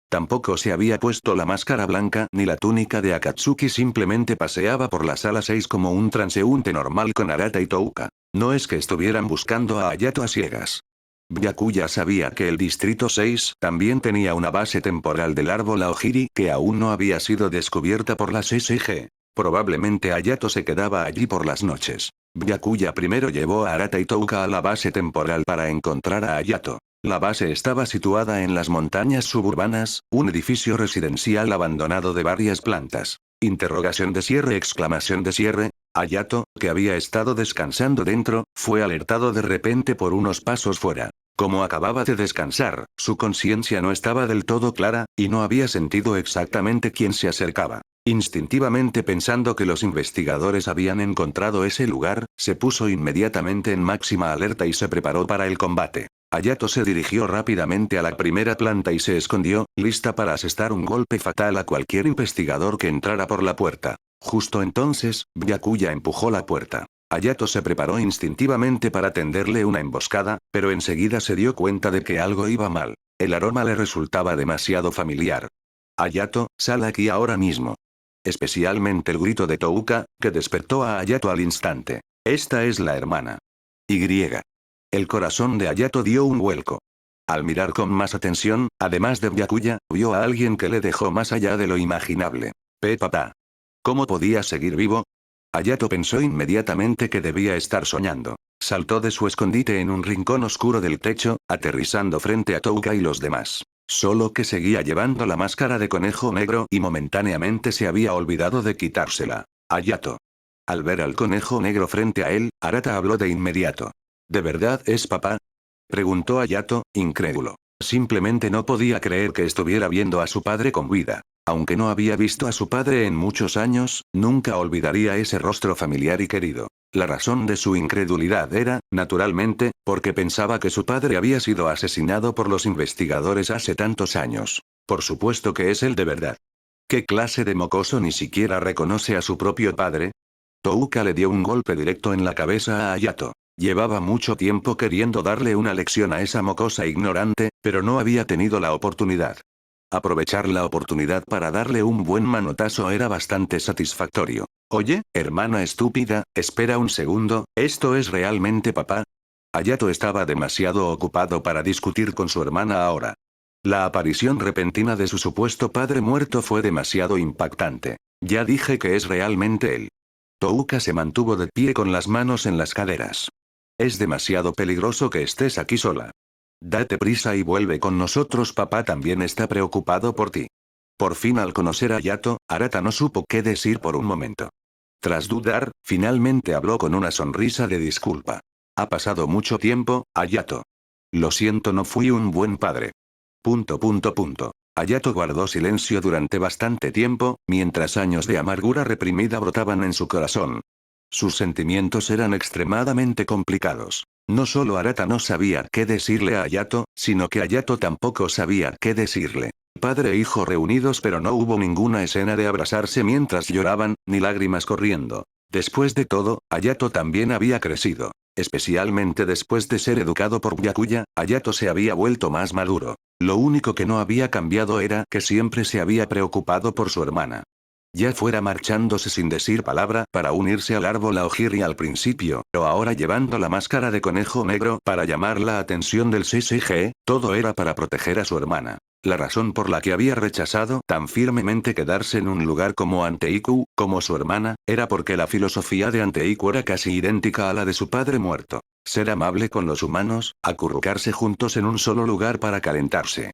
B: Tampoco se había puesto la máscara blanca ni la túnica de Akatsuki, simplemente paseaba por la sala 6 como un transeúnte normal con Arata y Touka. No es que estuvieran buscando a Hayato a ciegas. Byakuya sabía que el distrito 6 también tenía una base temporal del árbol Aogiri que aún no había sido descubierta por la CSG. Probablemente Hayato se quedaba allí por las noches. Byakuya primero llevó a Arata y Touka a la base temporal para encontrar a Hayato. La base estaba situada en las montañas suburbanas, un edificio residencial abandonado de varias plantas. Interrogación de cierre, exclamación de cierre. Hayato, que había estado descansando dentro, fue alertado de repente por unos pasos fuera. Como acababa de descansar, su conciencia no estaba del todo clara, y no había sentido exactamente quién se acercaba. Instintivamente pensando que los investigadores habían encontrado ese lugar, se puso inmediatamente en máxima alerta y se preparó para el combate. Hayato se dirigió rápidamente a la primera planta y se escondió, lista para asestar un golpe fatal a cualquier investigador que entrara por la puerta. Justo entonces, Byakuya empujó la puerta. Hayato se preparó instintivamente para tenderle una emboscada, pero enseguida se dio cuenta de que algo iba mal. El aroma le resultaba demasiado familiar. Hayato, sal aquí ahora mismo. Especialmente el grito de Touka, que despertó a Hayato al instante. Esta es la hermana. Y. El corazón de Hayato dio un vuelco. Al mirar con más atención, además de Byakuya, vio a alguien que le dejó más allá de lo imaginable. Papá. ¿Cómo podía seguir vivo? Hayato pensó inmediatamente que debía estar soñando. Saltó de su escondite en un rincón oscuro del techo, aterrizando frente a Touka y los demás. Solo que seguía llevando la máscara de conejo negro y momentáneamente se había olvidado de quitársela. Hayato. Al ver al conejo negro frente a él, Arata habló de inmediato. ¿De verdad es papá? Preguntó Hayato, incrédulo. Simplemente no podía creer que estuviera viendo a su padre con vida. Aunque no había visto a su padre en muchos años, nunca olvidaría ese rostro familiar y querido. La razón de su incredulidad era, naturalmente, porque pensaba que su padre había sido asesinado por los investigadores hace tantos años. Por supuesto que es él de verdad. ¿Qué clase de mocoso ni siquiera reconoce a su propio padre? Touka le dio un golpe directo en la cabeza a Hayato. Llevaba mucho tiempo queriendo darle una lección a esa mocosa ignorante, pero no había tenido la oportunidad. Aprovechar la oportunidad para darle un buen manotazo era bastante satisfactorio. Oye, hermana estúpida, espera un segundo, ¿esto es realmente papá? Hayato estaba demasiado ocupado para discutir con su hermana ahora. La aparición repentina de su supuesto padre muerto fue demasiado impactante. Ya dije que es realmente él. Touka se mantuvo de pie con las manos en las caderas. Es demasiado peligroso que estés aquí sola. Date prisa y vuelve con nosotros, papá también está preocupado por ti. Por fin, al conocer a Yato, Arata no supo qué decir por un momento. Tras dudar, finalmente habló con una sonrisa de disculpa. Ha pasado mucho tiempo, Hayato. Lo siento, no fui un buen padre. Hayato guardó silencio durante bastante tiempo, mientras años de amargura reprimida brotaban en su corazón. Sus sentimientos eran extremadamente complicados. No solo Arata no sabía qué decirle a Hayato, sino que Hayato tampoco sabía qué decirle. Padre e hijo reunidos, pero no hubo ninguna escena de abrazarse mientras lloraban, ni lágrimas corriendo. Después de todo, Hayato también había crecido. Especialmente después de ser educado por Byakuya, Hayato se había vuelto más maduro. Lo único que no había cambiado era que siempre se había preocupado por su hermana. Ya fuera marchándose sin decir palabra para unirse al árbol Aogiri al principio, o ahora llevando la máscara de conejo negro para llamar la atención del CCG, todo era para proteger a su hermana. La razón por la que había rechazado tan firmemente quedarse en un lugar como Anteiku, como su hermana, era porque la filosofía de Anteiku era casi idéntica a la de su padre muerto. Ser amable con los humanos, acurrucarse juntos en un solo lugar para calentarse.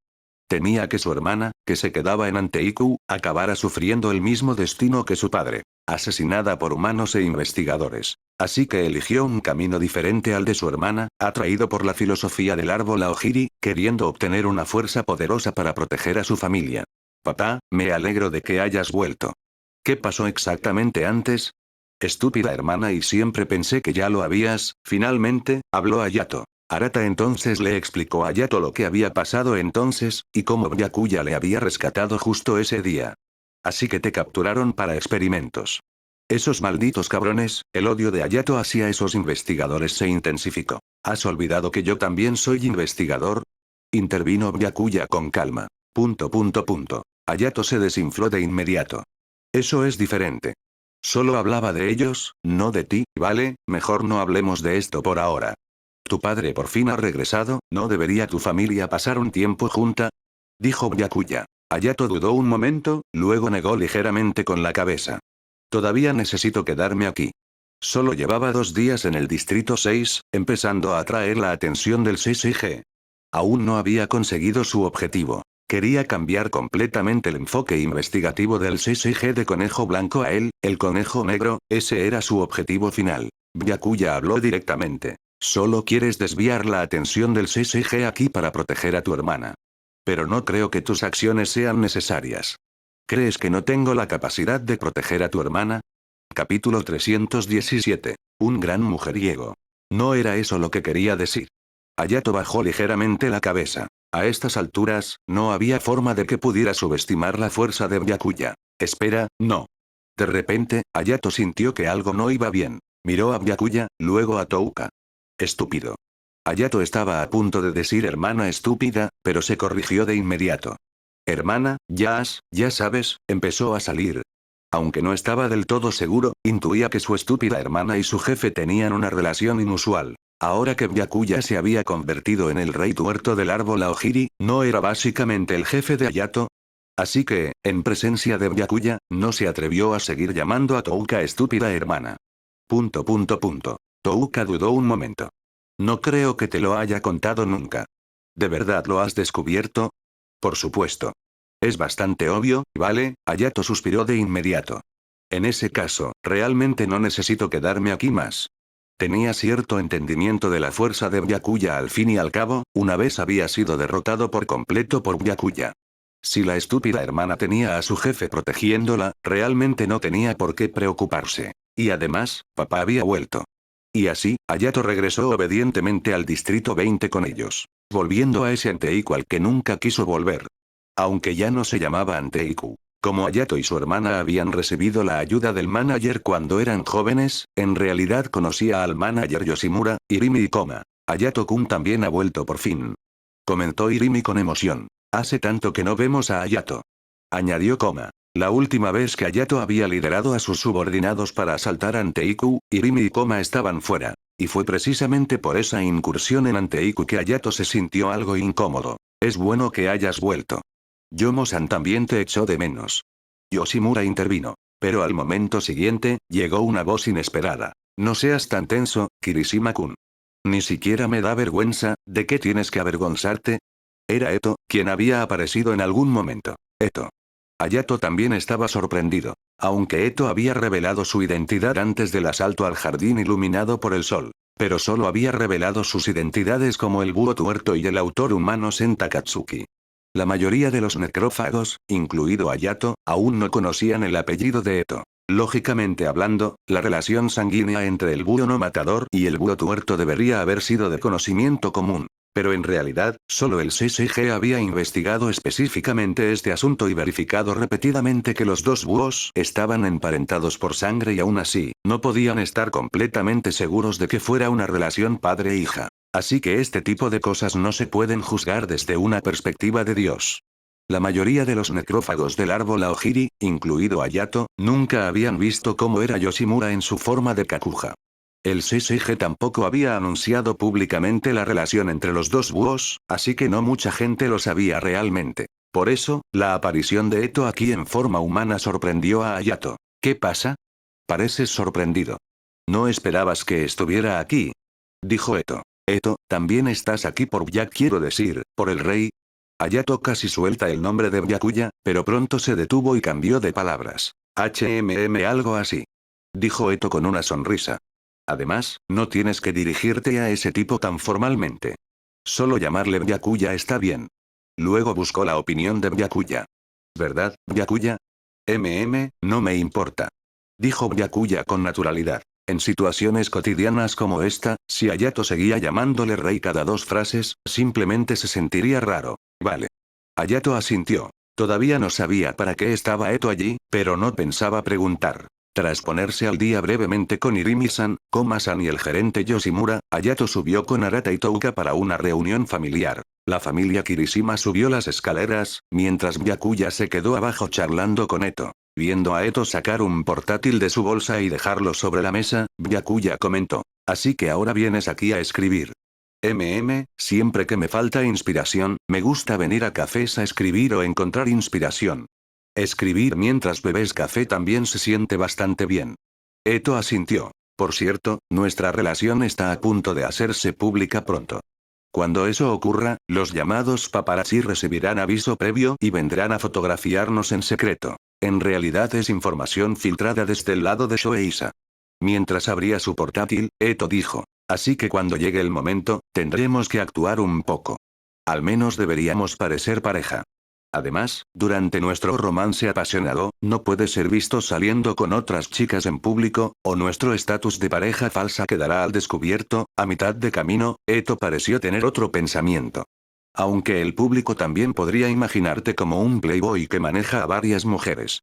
B: Temía que su hermana, que se quedaba en Anteiku, acabara sufriendo el mismo destino que su padre, asesinada por humanos e investigadores. Así que eligió un camino diferente al de su hermana, atraído por la filosofía del árbol Aogiri, queriendo obtener una fuerza poderosa para proteger a su familia. Papá, me alegro de que hayas vuelto. ¿Qué pasó exactamente antes? Estúpida hermana, y siempre pensé que ya lo habías, finalmente, habló Hayato. Arata entonces le explicó a Hayato lo que había pasado entonces, y cómo Byakuya le había rescatado justo ese día. Así que te capturaron para experimentos. Esos malditos cabrones, el odio de Hayato hacia esos investigadores se intensificó. ¿Has olvidado que yo también soy investigador? Intervino Byakuya con calma. Hayato se desinfló de inmediato. Eso es diferente. Solo hablaba de ellos, no de ti, ¿vale? Mejor no hablemos de esto por ahora. Tu padre por fin ha regresado, ¿no debería tu familia pasar un tiempo junta? Dijo Byakuya. Hayato dudó un momento, luego negó ligeramente con la cabeza. Todavía necesito quedarme aquí. Solo llevaba 2 días en el Distrito 6, empezando a atraer la atención del CCG. Aún no había conseguido su objetivo. Quería cambiar completamente el enfoque investigativo del CCG de Conejo Blanco a él, el Conejo Negro, ese era su objetivo final. Byakuya habló directamente. Solo quieres desviar la atención del CCG aquí para proteger a tu hermana. Pero no creo que tus acciones sean necesarias. ¿Crees que no tengo la capacidad de proteger a tu hermana? Capítulo 317. Un gran mujeriego. No era eso lo que quería decir. Hayato bajó ligeramente la cabeza. A estas alturas, no había forma de que pudiera subestimar la fuerza de Byakuya. Espera, no. De repente, Hayato sintió que algo no iba bien. Miró a Byakuya, luego a Touka. Estúpido. Hayato estaba a punto de decir hermana estúpida, pero se corrigió de inmediato. Hermana, ya sabes, empezó a salir. Aunque no estaba del todo seguro, intuía que su estúpida hermana y su jefe tenían una relación inusual. Ahora que Byakuya se había convertido en el rey tuerto del árbol Aogiri, ¿no era básicamente el jefe de Hayato? Así que, en presencia de Byakuya, no se atrevió a seguir llamando a Touka estúpida hermana. Touka dudó un momento. No creo que te lo haya contado nunca. ¿De verdad lo has descubierto? Por supuesto. Es bastante obvio, ¿vale? Hayato suspiró de inmediato. En ese caso, realmente no necesito quedarme aquí más. Tenía cierto entendimiento de la fuerza de Byakuya al fin y al cabo, una vez había sido derrotado por completo por Byakuya. Si la estúpida hermana tenía a su jefe protegiéndola, realmente no tenía por qué preocuparse. Y además, papá había vuelto. Y así, Hayato regresó obedientemente al distrito 20 con ellos, volviendo a ese Anteiku al que nunca quiso volver. Aunque ya no se llamaba Anteiku. Como Hayato y su hermana habían recibido la ayuda del manager cuando eran jóvenes, en realidad conocía al manager Yoshimura, Irimi y Koma. Hayato-kun también ha vuelto por fin. Comentó Irimi con emoción. Hace tanto que no vemos a Hayato. Añadió Koma. La última vez que Hayato había liderado a sus subordinados para asaltar Anteiku, Irimi y Koma estaban fuera. Y fue precisamente por esa incursión en Anteiku que Hayato se sintió algo incómodo. Es bueno que hayas vuelto. Yomo-san también te echó de menos. Yoshimura intervino. Pero al momento siguiente, llegó una voz inesperada. No seas tan tenso, Kirishima-kun. Ni siquiera me da vergüenza, ¿de qué tienes que avergonzarte? Era Eto, quien había aparecido en algún momento. Eto. Hayato también estaba sorprendido. Aunque Eto había revelado su identidad antes del asalto al jardín iluminado por el sol. Pero solo había revelado sus identidades como el búho tuerto y el autor humano Senta Katsuki. La mayoría de los necrófagos, incluido Hayato, aún no conocían el apellido de Eto. Lógicamente hablando, la relación sanguínea entre el búho no matador y el búho tuerto debería haber sido de conocimiento común. Pero en realidad, solo el CCG había investigado específicamente este asunto y verificado repetidamente que los dos búhos estaban emparentados por sangre y aún así, no podían estar completamente seguros de que fuera una relación padre-hija. Así que este tipo de cosas no se pueden juzgar desde una perspectiva de Dios. La mayoría de los necrófagos del árbol Aogiri, incluido Hayato, nunca habían visto cómo era Yoshimura en su forma de Kakuja. El CCG tampoco había anunciado públicamente la relación entre los dos búhos, así que no mucha gente lo sabía realmente. Por eso, la aparición de Eto aquí en forma humana sorprendió a Hayato. ¿Qué pasa? Pareces sorprendido. ¿No esperabas que estuviera aquí? Dijo Eto. Eto, ¿también estás aquí por quiero decir, por el rey? Hayato casi suelta el nombre de Byakuya, pero pronto se detuvo y cambió de palabras. Algo así. Dijo Eto con una sonrisa. Además, no tienes que dirigirte a ese tipo tan formalmente. Solo llamarle Byakuya está bien. Luego buscó la opinión de Byakuya. ¿Verdad, Byakuya? No me importa. Dijo Byakuya con naturalidad. En situaciones cotidianas como esta, si Hayato seguía llamándole rey cada dos frases, simplemente se sentiría raro. Vale. Hayato asintió. Todavía no sabía para qué estaba Eto allí, pero no pensaba preguntar. Tras ponerse al día brevemente con Irimi-san, Koma-san y el gerente Yoshimura, Hayato subió con Arata y Touka para una reunión familiar. La familia Kirishima subió las escaleras, mientras Byakuya se quedó abajo charlando con Eto. Viendo a Eto sacar un portátil de su bolsa y dejarlo sobre la mesa, Byakuya comentó. Así que ahora vienes aquí a escribir. Siempre que me falta inspiración, me gusta venir a cafés a escribir o encontrar inspiración. Escribir mientras bebes café también se siente bastante bien. Eto asintió. Por cierto, nuestra relación está a punto de hacerse pública pronto. Cuando eso ocurra, los llamados paparazzi recibirán aviso previo y vendrán a fotografiarnos en secreto. En realidad es información filtrada desde el lado de Shoeisa. Mientras abría su portátil, Eto dijo. Así que cuando llegue el momento, tendremos que actuar un poco. Al menos deberíamos parecer pareja. Además, durante nuestro romance apasionado, no puede ser visto saliendo con otras chicas en público, o nuestro estatus de pareja falsa quedará al descubierto. A mitad de camino, Eto pareció tener otro pensamiento. Aunque el público también podría imaginarte como un playboy que maneja a varias mujeres.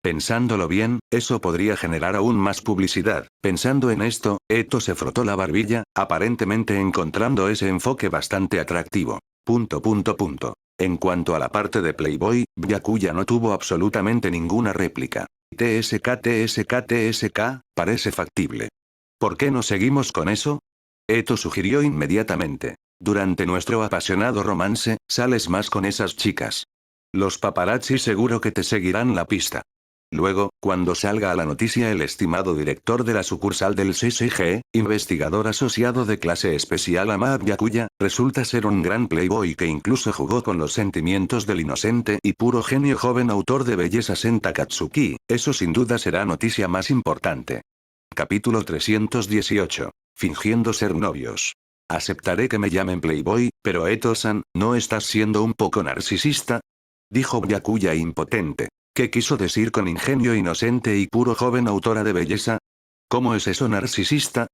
B: Pensándolo bien, eso podría generar aún más publicidad. Pensando en esto, Eto se frotó la barbilla, aparentemente encontrando ese enfoque bastante atractivo. En cuanto a la parte de Playboy, Byakuya no tuvo absolutamente ninguna réplica. TSK, parece factible. ¿Por qué no seguimos con eso? Eto sugirió inmediatamente. Durante nuestro apasionado romance, sales más con esas chicas. Los paparazzi seguro que te seguirán la pista. Luego, cuando salga a la noticia el estimado director de la sucursal del CCG, investigador asociado de clase especial Amad Byakuya, resulta ser un gran playboy que incluso jugó con los sentimientos del inocente y puro genio joven autor de belleza Senta Katsuki, eso sin duda será noticia más importante. Capítulo 318. fingiendo ser novios. Aceptaré que me llamen Playboy, pero Eto-san, ¿no estás siendo un poco narcisista? Dijo Byakuya impotente. ¿Qué quiso decir con ingenio inocente y puro joven autora de belleza? ¿Cómo es eso narcisista?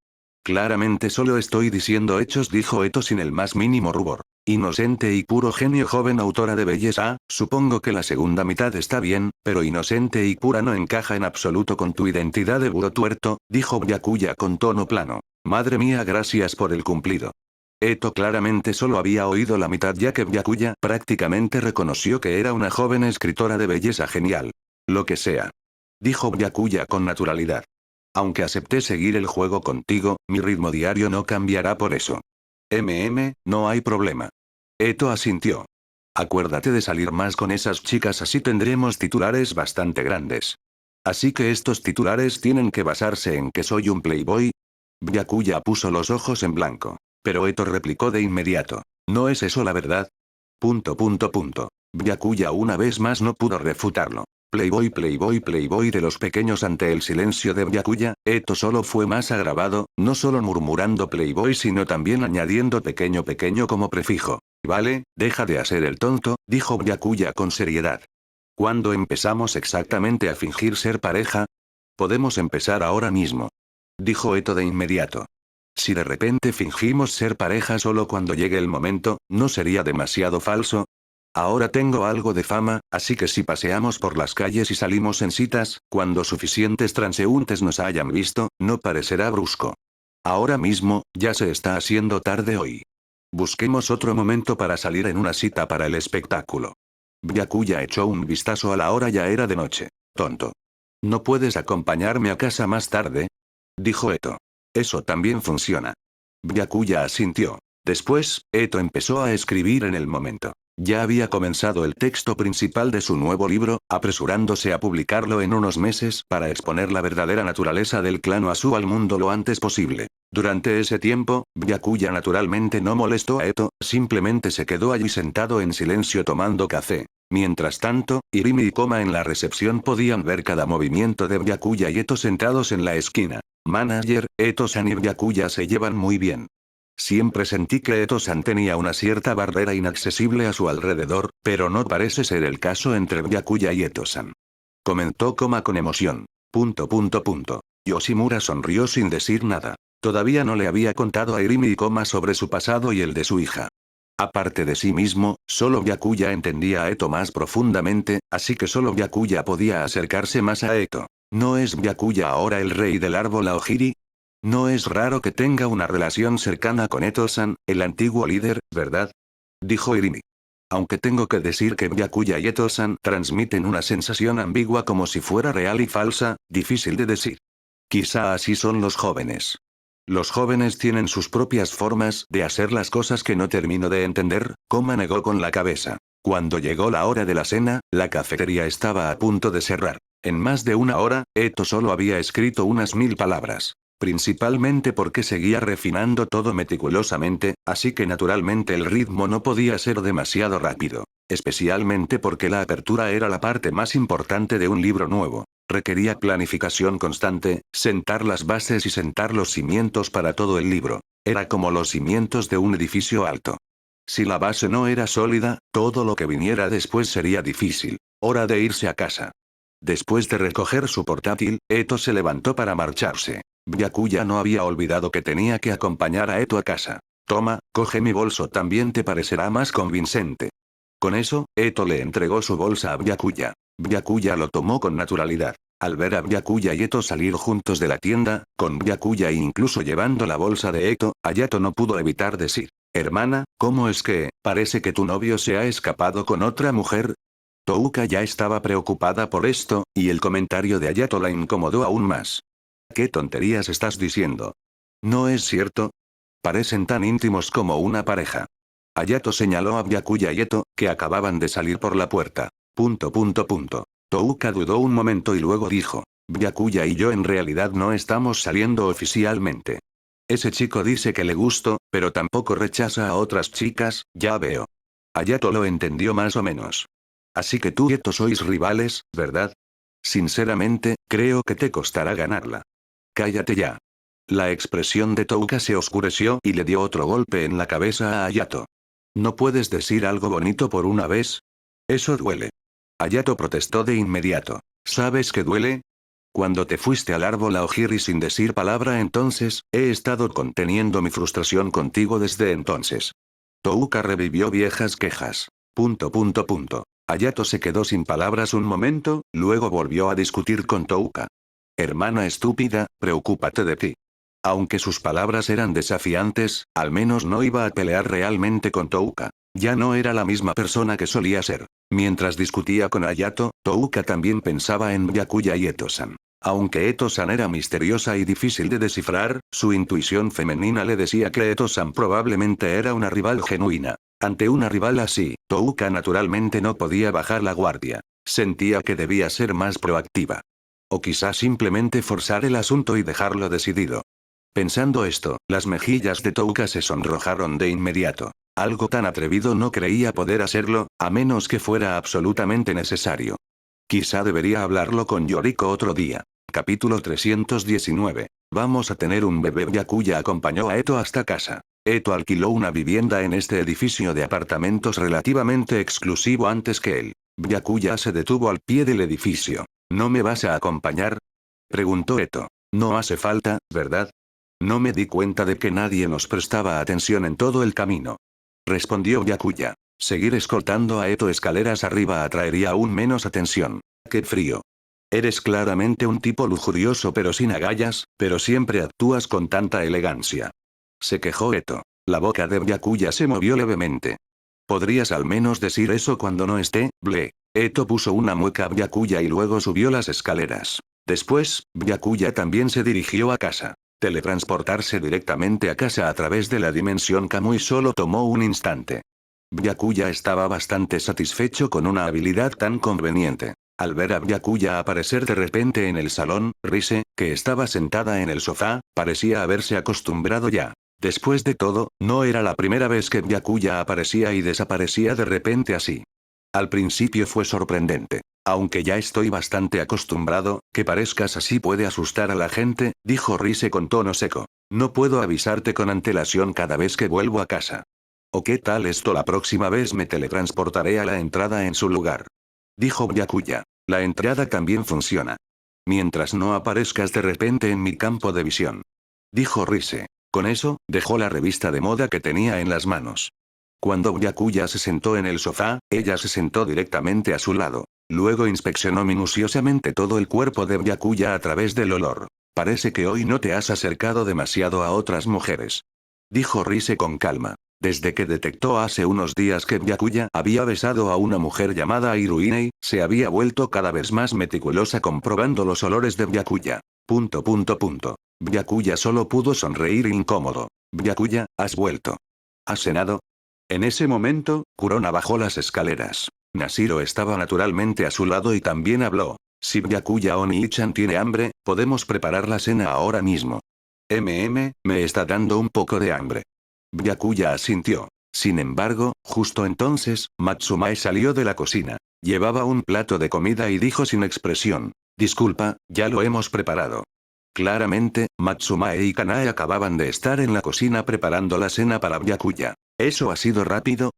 B: Claramente solo estoy diciendo hechos, dijo Eto sin el más mínimo rubor. Inocente y puro genio joven autora de belleza, supongo que la segunda mitad está bien, pero inocente y pura no encaja en absoluto con tu identidad de burro tuerto, dijo Byakuya con tono plano. Madre mía, gracias por el cumplido. Eto claramente solo había oído la mitad, ya que Byakuya prácticamente reconoció que era una joven escritora de belleza genial. Lo que sea. Dijo Byakuya con naturalidad. Aunque acepté seguir el juego contigo, mi ritmo diario no cambiará por eso. No hay problema. Eto asintió. Acuérdate de salir más con esas chicas, así tendremos titulares bastante grandes. Así que estos titulares tienen que basarse en que soy un playboy. Byakuya puso los ojos en blanco. Pero Eto replicó de inmediato. ¿No es eso la verdad? Byakuya una vez más no pudo refutarlo. Playboy, playboy, playboy de los pequeños. Ante el silencio de Byakuya, Eto solo fue más agravado, no solo murmurando playboy sino también añadiendo pequeño pequeño como prefijo. Vale, deja de hacer el tonto, dijo Byakuya con seriedad. ¿Cuándo empezamos exactamente a fingir ser pareja? Podemos empezar ahora mismo. Dijo Eto de inmediato. Si de repente fingimos ser pareja solo cuando llegue el momento, ¿no sería demasiado falso? Ahora tengo algo de fama, así que si paseamos por las calles y salimos en citas, cuando suficientes transeúntes nos hayan visto, no parecerá brusco. Ahora mismo, ya se está haciendo tarde hoy. Busquemos otro momento para salir en una cita para el espectáculo. Byakuya echó un vistazo a la hora, ya era de noche. Tonto. ¿No puedes acompañarme a casa más tarde? Dijo Eto. Eso también funciona. Byakuya asintió. Después, Eto empezó a escribir en el momento. Ya había comenzado el texto principal de su nuevo libro, apresurándose a publicarlo en unos meses para exponer la verdadera naturaleza del clan Oazu al mundo lo antes posible. Durante ese tiempo, Byakuya naturalmente no molestó a Eto, simplemente se quedó allí sentado en silencio tomando café. Mientras tanto, Irimi y Koma en la recepción podían ver cada movimiento de Byakuya y Eto sentados en la esquina. Manager, Eto-san y Byakuya se llevan muy bien. Siempre sentí que Eto-san tenía una cierta barrera inaccesible a su alrededor, pero no parece ser el caso entre Byakuya y Eto-san. Comentó Koma con emoción. Yoshimura sonrió sin decir nada. Todavía no le había contado a Irimi y Koma sobre su pasado y el de su hija. Aparte de sí mismo, solo Byakuya entendía a Eto más profundamente, así que solo Byakuya podía acercarse más a Eto. ¿No es Byakuya ahora el rey del árbol Aogiri? No es raro que tenga una relación cercana con Eto-san, el antiguo líder, ¿verdad? Dijo Irimi. Aunque tengo que decir que Byakuya y Eto-san transmiten una sensación ambigua como si fuera real y falsa, difícil de decir. Quizá así son los jóvenes. Los jóvenes tienen sus propias formas de hacer las cosas que no termino de entender, Koma negó con la cabeza. Cuando llegó la hora de la cena, la cafetería estaba a punto de cerrar. En más de una hora, Eto solo había escrito unas 1000 palabras. Principalmente porque seguía refinando todo meticulosamente, así que naturalmente el ritmo no podía ser demasiado rápido. Especialmente porque la apertura era la parte más importante de un libro nuevo. Requería planificación constante, sentar las bases y sentar los cimientos para todo el libro. Era como los cimientos de un edificio alto. Si la base no era sólida, todo lo que viniera después sería difícil. Hora de irse a casa. Después de recoger su portátil, Eto se levantó para marcharse. Byakuya no había olvidado que tenía que acompañar a Eto a casa. Toma, coge mi bolso, también te parecerá más convincente. Con eso, Eto le entregó su bolsa a Byakuya. Byakuya lo tomó con naturalidad. Al ver a Byakuya y Eto salir juntos de la tienda, con Byakuya incluso llevando la bolsa de Eto, Hayato no pudo evitar decir: hermana, ¿cómo es que, parece que tu novio se ha escapado con otra mujer? Touka ya estaba preocupada por esto, y el comentario de Hayato la incomodó aún más. ¿Qué tonterías estás diciendo? ¿No es cierto? Parecen tan íntimos como una pareja. Hayato señaló a Byakuya y Eto, que acababan de salir por la puerta. Touka dudó un momento y luego dijo: Byakuya y yo en realidad no estamos saliendo oficialmente. Ese chico dice que le gusto, pero tampoco rechaza a otras chicas, ya veo. Hayato lo entendió más o menos. Así que tú y Eto sois rivales, ¿verdad? Sinceramente, creo que te costará ganarla. Cállate ya. La expresión de Touka se oscureció y le dio otro golpe en la cabeza a Hayato. ¿No puedes decir algo bonito por una vez? Eso duele. Hayato protestó de inmediato. ¿Sabes qué duele? Cuando te fuiste al árbol Aogiri sin decir palabra entonces, he estado conteniendo mi frustración contigo desde entonces. Touka revivió viejas quejas. ... Hayato se quedó sin palabras un momento, luego volvió a discutir con Touka. Hermana estúpida, preocúpate de ti. Aunque sus palabras eran desafiantes, al menos no iba a pelear realmente con Touka. Ya no era la misma persona que solía ser. Mientras discutía con Hayato, Touka también pensaba en Byakuya y Eto-san. Aunque Eto-san era misteriosa y difícil de descifrar, su intuición femenina le decía que Eto-san probablemente era una rival genuina. Ante una rival así, Touka naturalmente no podía bajar la guardia. Sentía que debía ser más proactiva. O quizá simplemente forzar el asunto y dejarlo decidido. Pensando esto, las mejillas de Touka se sonrojaron de inmediato. Algo tan atrevido no creía poder hacerlo, a menos que fuera absolutamente necesario. Quizá debería hablarlo con Yoriko otro día. Capítulo 319. Vamos a tener un bebé. Byakuya acompañó a Eto hasta casa. Eto alquiló una vivienda en este edificio de apartamentos relativamente exclusivo antes que él. Byakuya se detuvo al pie del edificio. ¿No me vas a acompañar?, preguntó Eto. No hace falta, ¿verdad? No me di cuenta de que nadie nos prestaba atención en todo el camino, respondió Byakuya. Seguir escoltando a Eto escaleras arriba atraería aún menos atención. ¡Qué frío! Eres claramente un tipo lujurioso pero sin agallas, pero siempre actúas con tanta elegancia, se quejó Eto. La boca de Byakuya se movió levemente. ¿Podrías al menos decir eso cuando no esté? Ble. Eto puso una mueca a Byakuya y luego subió las escaleras. Después, Byakuya también se dirigió a casa. Teletransportarse directamente a casa a través de la dimensión Kamui solo tomó un instante. Byakuya estaba bastante satisfecho con una habilidad tan conveniente. Al ver a Byakuya aparecer de repente en el salón, Rise, que estaba sentada en el sofá, parecía haberse acostumbrado ya. Después de todo, no era la primera vez que Byakuya aparecía y desaparecía de repente así. Al principio fue sorprendente. Aunque ya estoy bastante acostumbrado, que parezcas así puede asustar a la gente, dijo Rise con tono seco. No puedo avisarte con antelación cada vez que vuelvo a casa. ¿O qué tal esto? La próxima vez me teletransportaré a la entrada en su lugar, dijo Byakuya. La entrada también funciona. Mientras no aparezcas de repente en mi campo de visión, dijo Rise. Con eso, dejó la revista de moda que tenía en las manos. Cuando Byakuya se sentó en el sofá, ella se sentó directamente a su lado. Luego inspeccionó minuciosamente todo el cuerpo de Byakuya a través del olor. Parece que hoy no te has acercado demasiado a otras mujeres, dijo Rise con calma. Desde que detectó hace unos días que Byakuya había besado a una mujer llamada Iruinei, se había vuelto cada vez más meticulosa comprobando los olores de Byakuya. ... Byakuya solo pudo sonreír incómodo. Byakuya, ¿has vuelto? ¿Has cenado? En ese momento, Kurona bajó las escaleras. Nashiro estaba naturalmente a su lado y también habló. Si Byakuya Oni-chan tiene hambre, podemos preparar la cena ahora mismo. Me está dando un poco de hambre. Byakuya asintió. Sin embargo, justo entonces, Matsumae salió de la cocina. Llevaba un plato de comida y dijo sin expresión. Disculpa, ya lo hemos preparado. Claramente, Matsumae y Kanae acababan de estar en la cocina preparando la cena para Byakuya. ¿Eso ha sido rápido?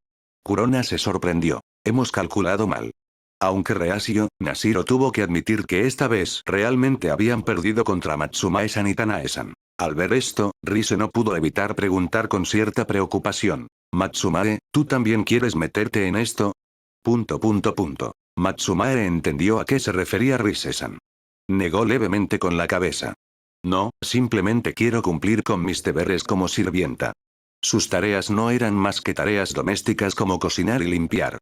B: Kurona se sorprendió. Hemos calculado mal. Aunque reacio, Nashiro tuvo que admitir que esta vez realmente habían perdido contra Matsumae-san y Kanae-san. Al ver esto, Rise no pudo evitar preguntar con cierta preocupación. Matsumae, ¿tú también quieres meterte en esto? ... Matsumae entendió a qué se refería Rise-san. Negó levemente con la cabeza. No, simplemente quiero cumplir con mis deberes como sirvienta. Sus tareas no eran más que tareas domésticas como cocinar y limpiar.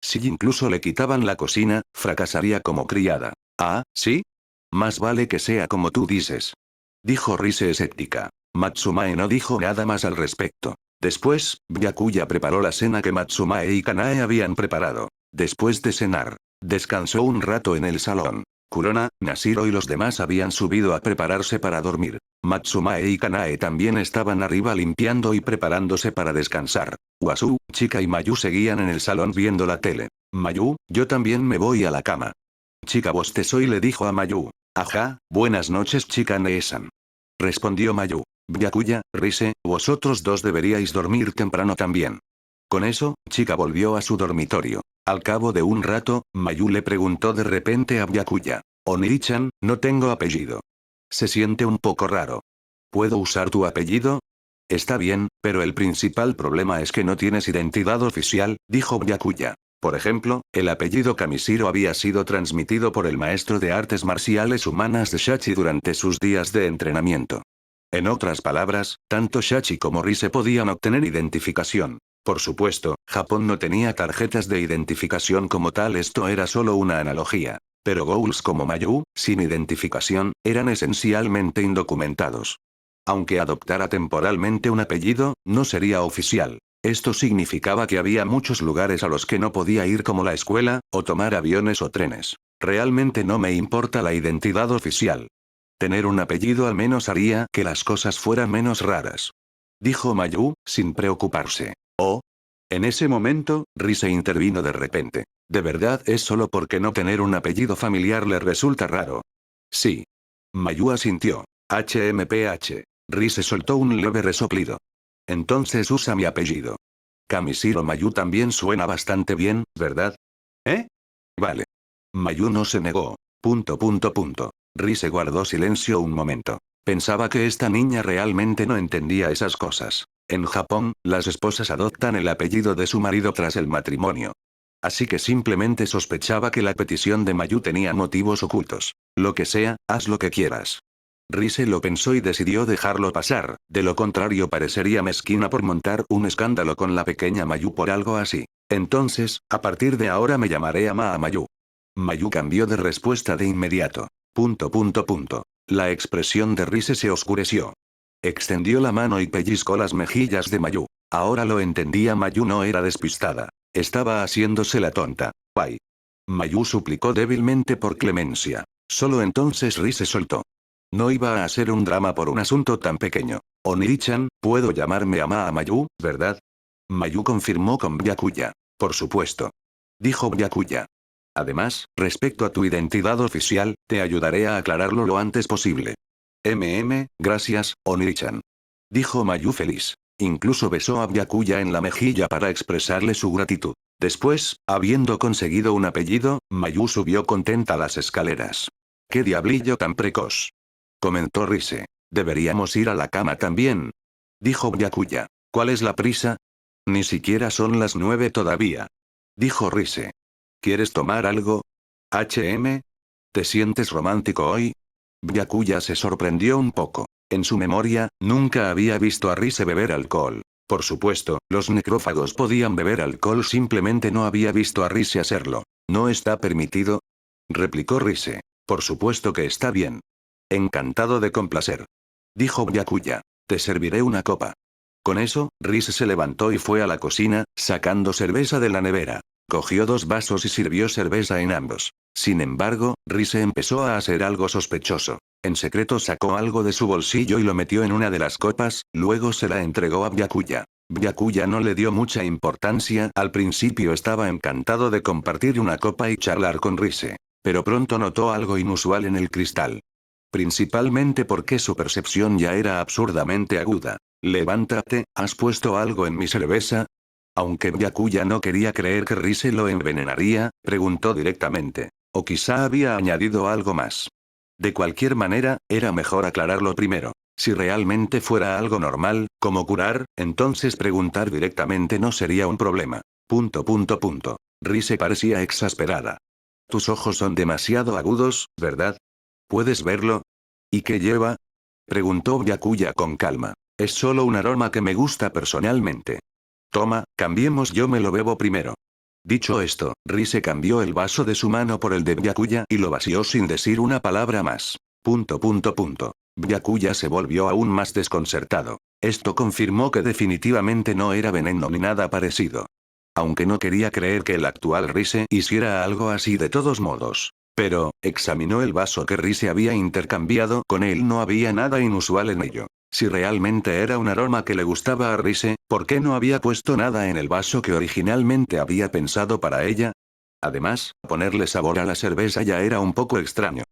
B: Si incluso le quitaban la cocina, fracasaría como criada. ¿Ah, sí? Más vale que sea como tú dices, dijo Rise escéptica. Matsumae no dijo nada más al respecto. Después, Byakuya preparó la cena que Matsumae y Kanae habían preparado. Después de cenar, descansó un rato en el salón. Kurona, Nashiro y los demás habían subido a prepararse para dormir. Matsumae y Kanae también estaban arriba limpiando y preparándose para descansar. Wasu, Chika y Mayu seguían en el salón viendo la tele. Mayu, yo también me voy a la cama. Chika bostezó y le dijo a Mayu. Ajá, buenas noches Chika Nee-san. respondió Mayu. Byakuya, Rise, vosotros dos deberíais dormir temprano también. Con eso, Chica volvió a su dormitorio. Al cabo de un rato, Mayu le preguntó de repente a Byakuya. Oniri-chan, no tengo apellido. Se siente un poco raro. ¿Puedo usar tu apellido? Está bien, pero el principal problema es que no tienes identidad oficial, dijo Byakuya. Por ejemplo, el apellido Kamishiro había sido transmitido por el maestro de artes marciales humanas de Shachi durante sus días de entrenamiento. En otras palabras, tanto Shachi como Rise podían obtener identificación. Por supuesto, Japón no tenía tarjetas de identificación como tal, esto era solo una analogía. Pero Ghouls como Mayu, sin identificación, eran esencialmente indocumentados. Aunque adoptara temporalmente un apellido, no sería oficial. Esto significaba que había muchos lugares a los que no podía ir como la escuela, o tomar aviones o trenes. Realmente no me importa la identidad oficial. Tener un apellido al menos haría que las cosas fueran menos raras. Dijo Mayu, sin preocuparse. Oh. En ese momento, Rise intervino de repente. ¿De verdad es solo porque no tener un apellido familiar le resulta raro? Sí. Mayu asintió. HMPH. Rise soltó un leve resoplido. Entonces usa mi apellido. Kamishiro Mayu también suena bastante bien, ¿verdad? ¿Eh? Vale. Mayu no se negó. Rise guardó silencio un momento. Pensaba que esta niña realmente no entendía esas cosas. En Japón, las esposas adoptan el apellido de su marido tras el matrimonio. Así que simplemente sospechaba que la petición de Mayu tenía motivos ocultos. Lo que sea, haz lo que quieras. Rise lo pensó y decidió dejarlo pasar, de lo contrario parecería mezquina por montar un escándalo con la pequeña Mayu por algo así. Entonces, a partir de ahora me llamaré Ama Mayu. Mayu cambió de respuesta de inmediato. La expresión de Rise se oscureció. Extendió la mano y pellizcó las mejillas de Mayu. Ahora lo entendía, Mayu no era despistada. Estaba haciéndose la tonta. Guay. Mayu suplicó débilmente por clemencia. Solo entonces Rise soltó. No iba a hacer un drama por un asunto tan pequeño. Oniri-chan, puedo llamarme Ama Mayu, ¿verdad? Mayu confirmó con Byakuya. Por supuesto. Dijo Byakuya. Además, respecto a tu identidad oficial, te ayudaré a aclararlo lo antes posible. Gracias, Oniri-chan. Dijo Mayu feliz. Incluso besó a Byakuya en la mejilla para expresarle su gratitud. Después, habiendo conseguido un apellido, Mayu subió contenta las escaleras. ¡Qué diablillo tan precoz! Comentó Rise. Deberíamos ir a la cama también. Dijo Byakuya. ¿Cuál es la prisa? Ni siquiera son las 9 todavía. Dijo Rise. ¿Quieres tomar algo? ¿Te sientes romántico hoy? Byakuya se sorprendió un poco. En su memoria, nunca había visto a Rise beber alcohol. Por supuesto, los necrófagos podían beber alcohol, simplemente no había visto a Rise hacerlo. ¿No está permitido? Replicó Rise. Por supuesto que está bien. Encantado de complacer. Dijo Byakuya. Te serviré una copa. Con eso, Rise se levantó y fue a la cocina, sacando cerveza de la nevera. Cogió 2 vasos y sirvió cerveza en ambos. Sin embargo, Rise empezó a hacer algo sospechoso. En secreto sacó algo de su bolsillo y lo metió en una de las copas, luego se la entregó a Byakuya. Byakuya no le dio mucha importancia, al principio estaba encantado de compartir una copa y charlar con Rise. Pero pronto notó algo inusual en el cristal. Principalmente porque su percepción ya era absurdamente aguda. Levántate, ¿has puesto algo en mi cerveza? Aunque Byakuya no quería creer que Rise lo envenenaría, preguntó directamente. O quizá había añadido algo más. De cualquier manera, era mejor aclararlo primero. Si realmente fuera algo normal, como curar, entonces preguntar directamente no sería un problema. Rise parecía exasperada. Tus ojos son demasiado agudos, ¿verdad? ¿Puedes verlo? ¿Y qué lleva? Preguntó Byakuya con calma. Es solo un aroma que me gusta personalmente. Toma, cambiemos, yo me lo bebo primero. Dicho esto, Rise cambió el vaso de su mano por el de Byakuya y lo vació sin decir una palabra más. Byakuya se volvió aún más desconcertado. Esto confirmó que definitivamente no era veneno ni nada parecido. Aunque no quería creer que el actual Rise hiciera algo así de todos modos. Pero, examinó el vaso que Rise había intercambiado con él, no había nada inusual en ello. Si realmente era un aroma que le gustaba a Rise, ¿por qué no había puesto nada en el vaso que originalmente había pensado para ella? Además, ponerle sabor a la cerveza ya era un poco extraño.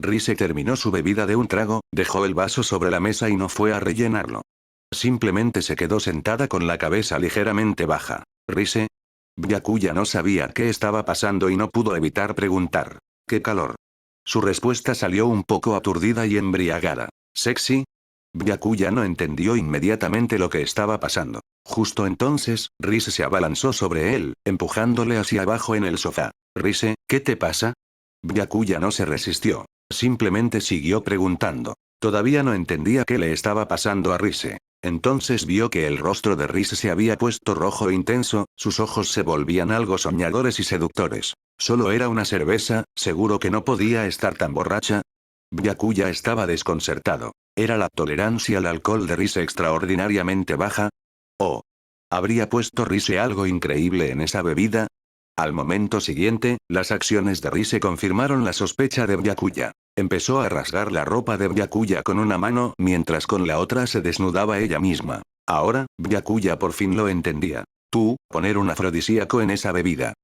B: Rise terminó su bebida de un trago, dejó el vaso sobre la mesa y no fue a rellenarlo. Simplemente se quedó sentada con la cabeza ligeramente baja. ¿Rise? Byakuya no sabía qué estaba pasando y no pudo evitar preguntar. ¿Qué calor? Su respuesta salió un poco aturdida y embriagada. ¿Sexy? Byakuya no entendió inmediatamente lo que estaba pasando. Justo entonces, Rise se abalanzó sobre él, empujándole hacia abajo en el sofá. Rise, ¿qué te pasa? Byakuya no se resistió. Simplemente siguió preguntando. Todavía no entendía qué le estaba pasando a Rise. Entonces vio que el rostro de Rise se había puesto rojo e intenso, sus ojos se volvían algo soñadores y seductores. Solo era una cerveza, seguro que no podía estar tan borracha. Byakuya estaba desconcertado. ¿Era la tolerancia al alcohol de Rise extraordinariamente baja? ¿O habría puesto Rise algo increíble en esa bebida? Al momento siguiente, las acciones de Rise confirmaron la sospecha de Byakuya. Empezó a rasgar la ropa de Byakuya con una mano mientras con la otra se desnudaba ella misma. Ahora, Byakuya por fin lo entendía. ¿Tú, poner un afrodisíaco en esa bebida?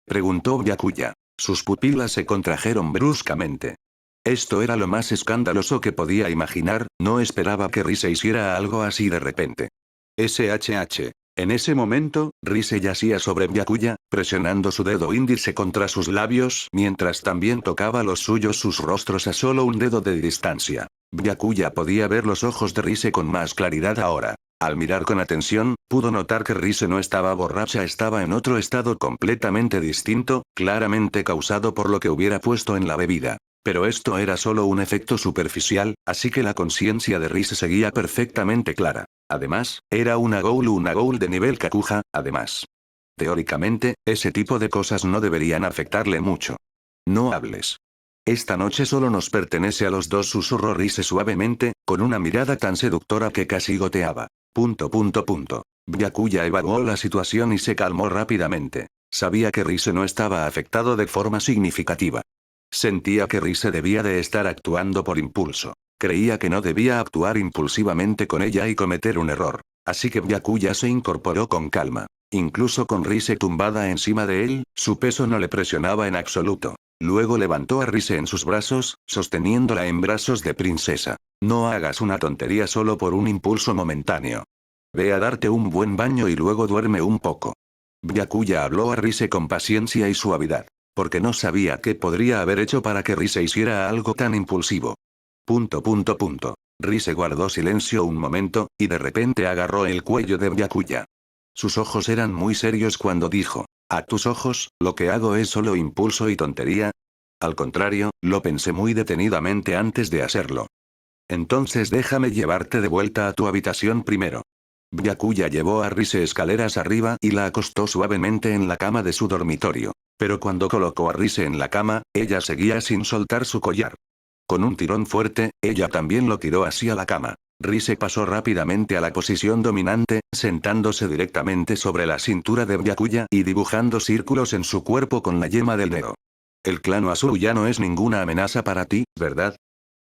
B: Preguntó Byakuya. Sus pupilas se contrajeron bruscamente. Esto era lo más escandaloso que podía imaginar, no esperaba que Rise hiciera algo así de repente. SHH. En ese momento, Rise yacía sobre Byakuya, presionando su dedo índice contra sus labios mientras también tocaba los suyos sus rostros a solo un dedo de distancia. Byakuya podía ver los ojos de Rise con más claridad ahora. Al mirar con atención, pudo notar que Rise no estaba borracha, estaba en otro estado completamente distinto, claramente causado por lo que hubiera puesto en la bebida. Pero esto era solo un efecto superficial, así que la conciencia de Rise seguía perfectamente clara. Además, era una ghoul de nivel Kakuja, además. Teóricamente, ese tipo de cosas no deberían afectarle mucho. No hables. Esta noche solo nos pertenece a los dos, susurró Rise suavemente, con una mirada tan seductora que casi goteaba. Byakuya evaluó la situación y se calmó rápidamente. Sabía que Rise no estaba afectado de forma significativa. Sentía que Rise debía de estar actuando por impulso. Creía que no debía actuar impulsivamente con ella y cometer un error. Así que Byakuya se incorporó con calma. Incluso con Rise tumbada encima de él, su peso no le presionaba en absoluto. Luego levantó a Rise en sus brazos, sosteniéndola en brazos de princesa. No hagas una tontería solo por un impulso momentáneo. Ve a darte un buen baño y luego duerme un poco. Byakuya habló a Rise con paciencia y suavidad. Porque no sabía qué podría haber hecho para que Rise hiciera algo tan impulsivo. Rise guardó silencio un momento, y de repente agarró el cuello de Byakuya. Sus ojos eran muy serios cuando dijo, ¿a tus ojos, lo que hago es solo impulso y tontería? Al contrario, lo pensé muy detenidamente antes de hacerlo. Entonces déjame llevarte de vuelta a tu habitación primero. Byakuya llevó a Rise escaleras arriba y la acostó suavemente en la cama de su dormitorio. Pero cuando colocó a Rise en la cama, ella seguía sin soltar su collar. Con un tirón fuerte, ella también lo tiró hacia la cama. Rise pasó rápidamente a la posición dominante, sentándose directamente sobre la cintura de Byakuya y dibujando círculos en su cuerpo con la yema del dedo. El clano azul ya no es ninguna amenaza para ti, ¿verdad?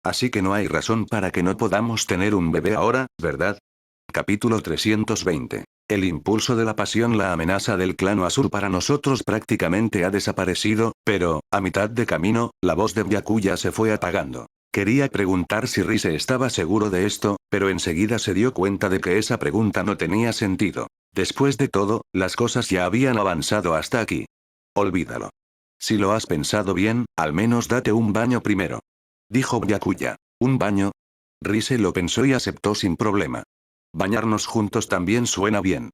B: Así que no hay razón para que no podamos tener un bebé ahora, ¿verdad? Capítulo 320. El impulso de la pasión. La amenaza del clano azul para nosotros prácticamente ha desaparecido, pero, a mitad de camino, la voz de Byakuya se fue apagando. Quería preguntar si Rise estaba seguro de esto, pero enseguida se dio cuenta de que esa pregunta no tenía sentido. Después de todo, las cosas ya habían avanzado hasta aquí. Olvídalo. Si lo has pensado bien, al menos date un baño primero. Dijo Byakuya. ¿Un baño? Rise lo pensó y aceptó sin problema. Bañarnos juntos también suena bien.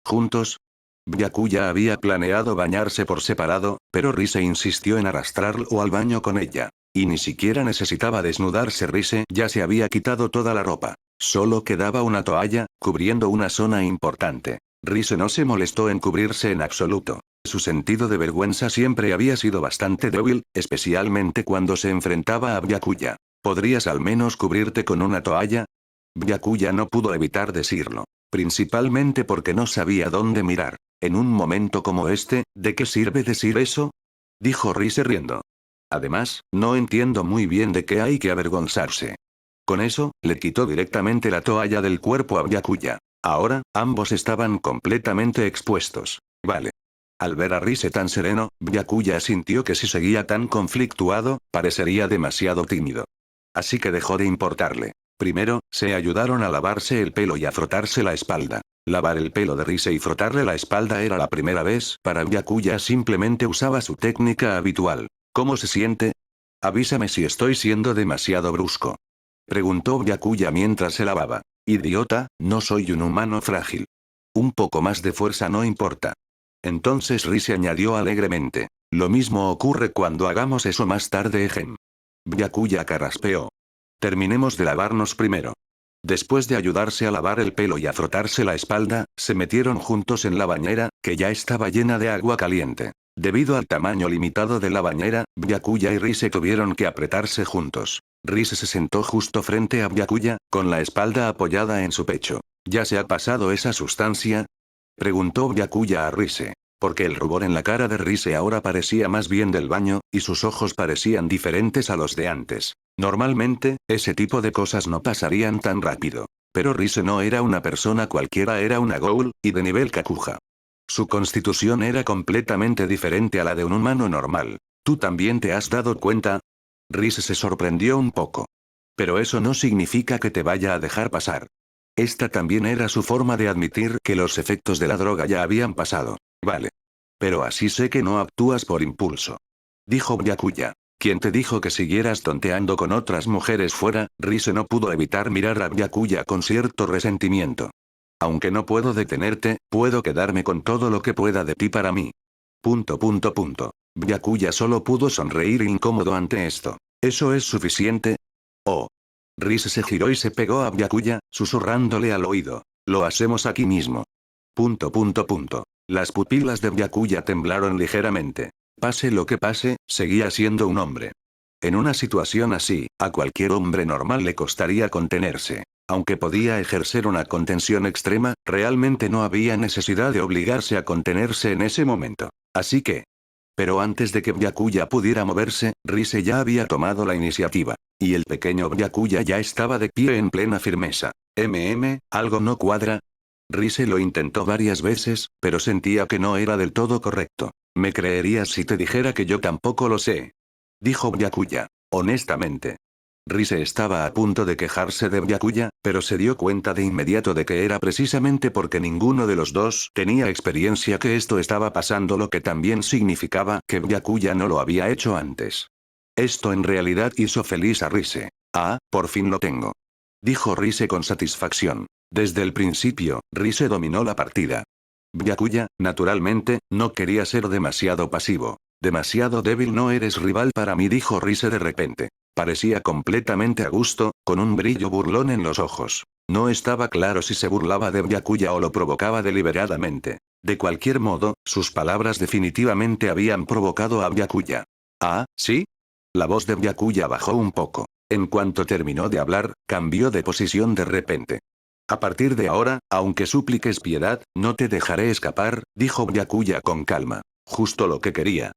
B: ¿Juntos? Byakuya había planeado bañarse por separado, pero Rise insistió en arrastrarlo al baño con ella. Y ni siquiera necesitaba desnudarse. Rise ya se había quitado toda la ropa. Solo quedaba una toalla, cubriendo una zona importante. Rise no se molestó en cubrirse en absoluto. Su sentido de vergüenza siempre había sido bastante débil, especialmente cuando se enfrentaba a Byakuya. ¿Podrías al menos cubrirte con una toalla? Byakuya no pudo evitar decirlo. Principalmente porque no sabía dónde mirar. En un momento como este, ¿de qué sirve decir eso? Dijo Rise riendo. Además, no entiendo muy bien de qué hay que avergonzarse. Con eso, le quitó directamente la toalla del cuerpo a Byakuya. Ahora, ambos estaban completamente expuestos. Vale. Al ver a Rise tan sereno, Byakuya sintió que si seguía tan conflictuado, parecería demasiado tímido. Así que dejó de importarle. Primero, se ayudaron a lavarse el pelo y a frotarse la espalda. Lavar el pelo de Rise y frotarle la espalda era la primera vez para Byakuya, simplemente usaba su técnica habitual. ¿Cómo se siente? Avísame si estoy siendo demasiado brusco. Preguntó Byakuya mientras se lavaba. Idiota, no soy un humano frágil. Un poco más de fuerza no importa. Entonces Rise añadió alegremente. Lo mismo ocurre cuando hagamos eso más tarde, Ejem. Byakuya carraspeó. Terminemos de lavarnos primero. Después de ayudarse a lavar el pelo y a frotarse la espalda, se metieron juntos en la bañera, que ya estaba llena de agua caliente. Debido al tamaño limitado de la bañera, Byakuya y Rise tuvieron que apretarse juntos. Rise se sentó justo frente a Byakuya, con la espalda apoyada en su pecho. ¿Ya se ha pasado esa sustancia? Preguntó Byakuya a Rise. Porque el rubor en la cara de Rise ahora parecía más bien del baño, y sus ojos parecían diferentes a los de antes. Normalmente, ese tipo de cosas no pasarían tan rápido. Pero Rise no era una persona cualquiera, era una ghoul, y de nivel Kakuja. Su constitución era completamente diferente a la de un humano normal. ¿Tú también te has dado cuenta? Rise se sorprendió un poco. Pero eso no significa que te vaya a dejar pasar. Esta también era su forma de admitir que los efectos de la droga ya habían pasado. Vale. Pero así sé que no actúas por impulso. Dijo Byakuya. ¿Quién te dijo que siguieras tonteando con otras mujeres fuera? Rise no pudo evitar mirar a Byakuya con cierto resentimiento. Aunque no puedo detenerte, puedo quedarme con todo lo que pueda de ti para mí. Byakuya solo pudo sonreír incómodo ante esto. ¿Eso es suficiente? Oh. Rise se giró y se pegó a Byakuya, susurrándole al oído. Lo hacemos aquí mismo. Las pupilas de Byakuya temblaron ligeramente. Pase lo que pase, seguía siendo un hombre. En una situación así, a cualquier hombre normal le costaría contenerse. Aunque podía ejercer una contención extrema, realmente no había necesidad de obligarse a contenerse en ese momento. Así que... Pero antes de que Byakuya pudiera moverse, Rise ya había tomado la iniciativa. Y el pequeño Byakuya ya estaba de pie en plena firmeza. ¿Algo no cuadra? Rise lo intentó varias veces, pero sentía que no era del todo correcto. ¿Me creerías si te dijera que yo tampoco lo sé? Dijo Byakuya. Honestamente. Rise estaba a punto de quejarse de Byakuya, pero se dio cuenta de inmediato de que era precisamente porque ninguno de los dos tenía experiencia que esto estaba pasando, lo que también significaba que Byakuya no lo había hecho antes. Esto en realidad hizo feliz a Rise. Ah, por fin lo tengo. Dijo Rise con satisfacción. Desde el principio, Rise dominó la partida. Byakuya, naturalmente, no quería ser demasiado pasivo. Demasiado débil, no eres rival para mí, dijo Rise de repente. Parecía completamente a gusto, con un brillo burlón en los ojos. No estaba claro si se burlaba de Byakuya o lo provocaba deliberadamente. De cualquier modo, sus palabras definitivamente habían provocado a Byakuya. ¿Ah, sí? La voz de Byakuya bajó un poco. En cuanto terminó de hablar, cambió de posición de repente. A partir de ahora, aunque supliques piedad, no te dejaré escapar, dijo Byakuya con calma. Justo lo que quería.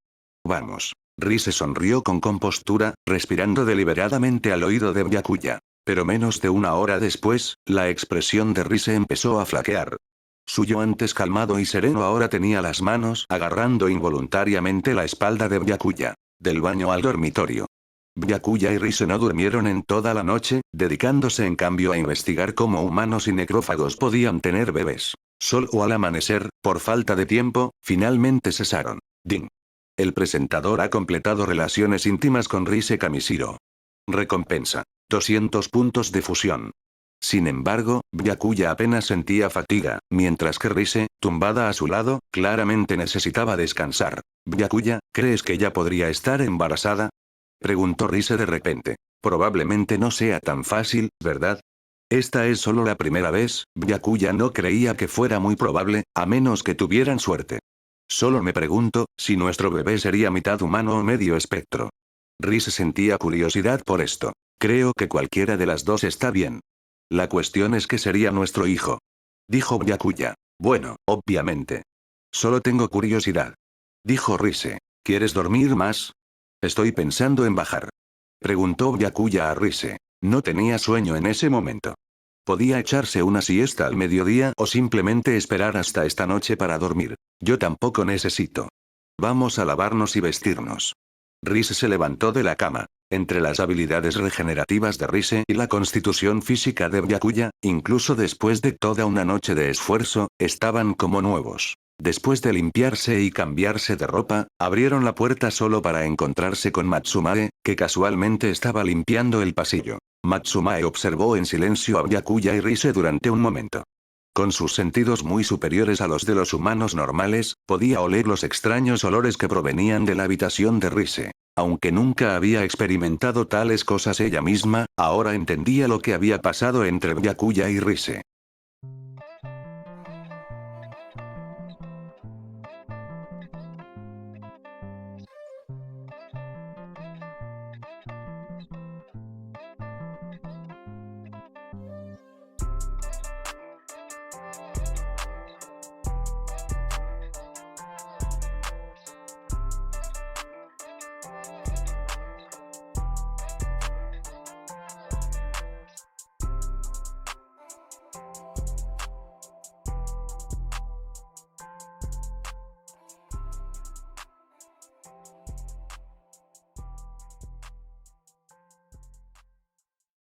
B: Vamos. Rise sonrió con compostura, respirando deliberadamente al oído de Byakuya. Pero menos de una hora después, la expresión de Rise empezó a flaquear. Su yo antes calmado y sereno ahora tenía las manos agarrando involuntariamente la espalda de Byakuya. Del baño al dormitorio. Byakuya y Rise no durmieron en toda la noche, dedicándose en cambio a investigar cómo humanos y necrófagos podían tener bebés. Solo al amanecer, por falta de tiempo, finalmente cesaron. Ding. El presentador ha completado relaciones íntimas con Rise Kamishiro. Recompensa. 200 puntos de fusión. Sin embargo, Byakuya apenas sentía fatiga, mientras que Rise, tumbada a su lado, claramente necesitaba descansar. Byakuya, ¿crees que ya podría estar embarazada? Preguntó Rise de repente. Probablemente no sea tan fácil, ¿verdad? Esta es solo la primera vez, Byakuya no creía que fuera muy probable, a menos que tuvieran suerte. Solo me pregunto, si nuestro bebé sería mitad humano o medio espectro. Rise sentía curiosidad por esto. Creo que cualquiera de las dos está bien. La cuestión es que sería nuestro hijo. Dijo Byakuya. Bueno, obviamente. Solo tengo curiosidad. Dijo Rise. ¿Quieres dormir más? Estoy pensando en bajar. Preguntó Byakuya a Rise. No tenía sueño en ese momento. Podía echarse una siesta al mediodía o simplemente esperar hasta esta noche para dormir. Yo tampoco necesito. Vamos a lavarnos y vestirnos. Rise se levantó de la cama. Entre las habilidades regenerativas de Rise y la constitución física de Byakuya, incluso después de toda una noche de esfuerzo, estaban como nuevos. Después de limpiarse y cambiarse de ropa, abrieron la puerta solo para encontrarse con Matsumae, que casualmente estaba limpiando el pasillo. Matsumae observó en silencio a Byakuya y Rise durante un momento. Con sus sentidos muy superiores a los de los humanos normales, podía oler los extraños olores que provenían de la habitación de Rise. Aunque nunca había experimentado tales cosas ella misma, ahora entendía lo que había pasado entre Byakuya y Rise.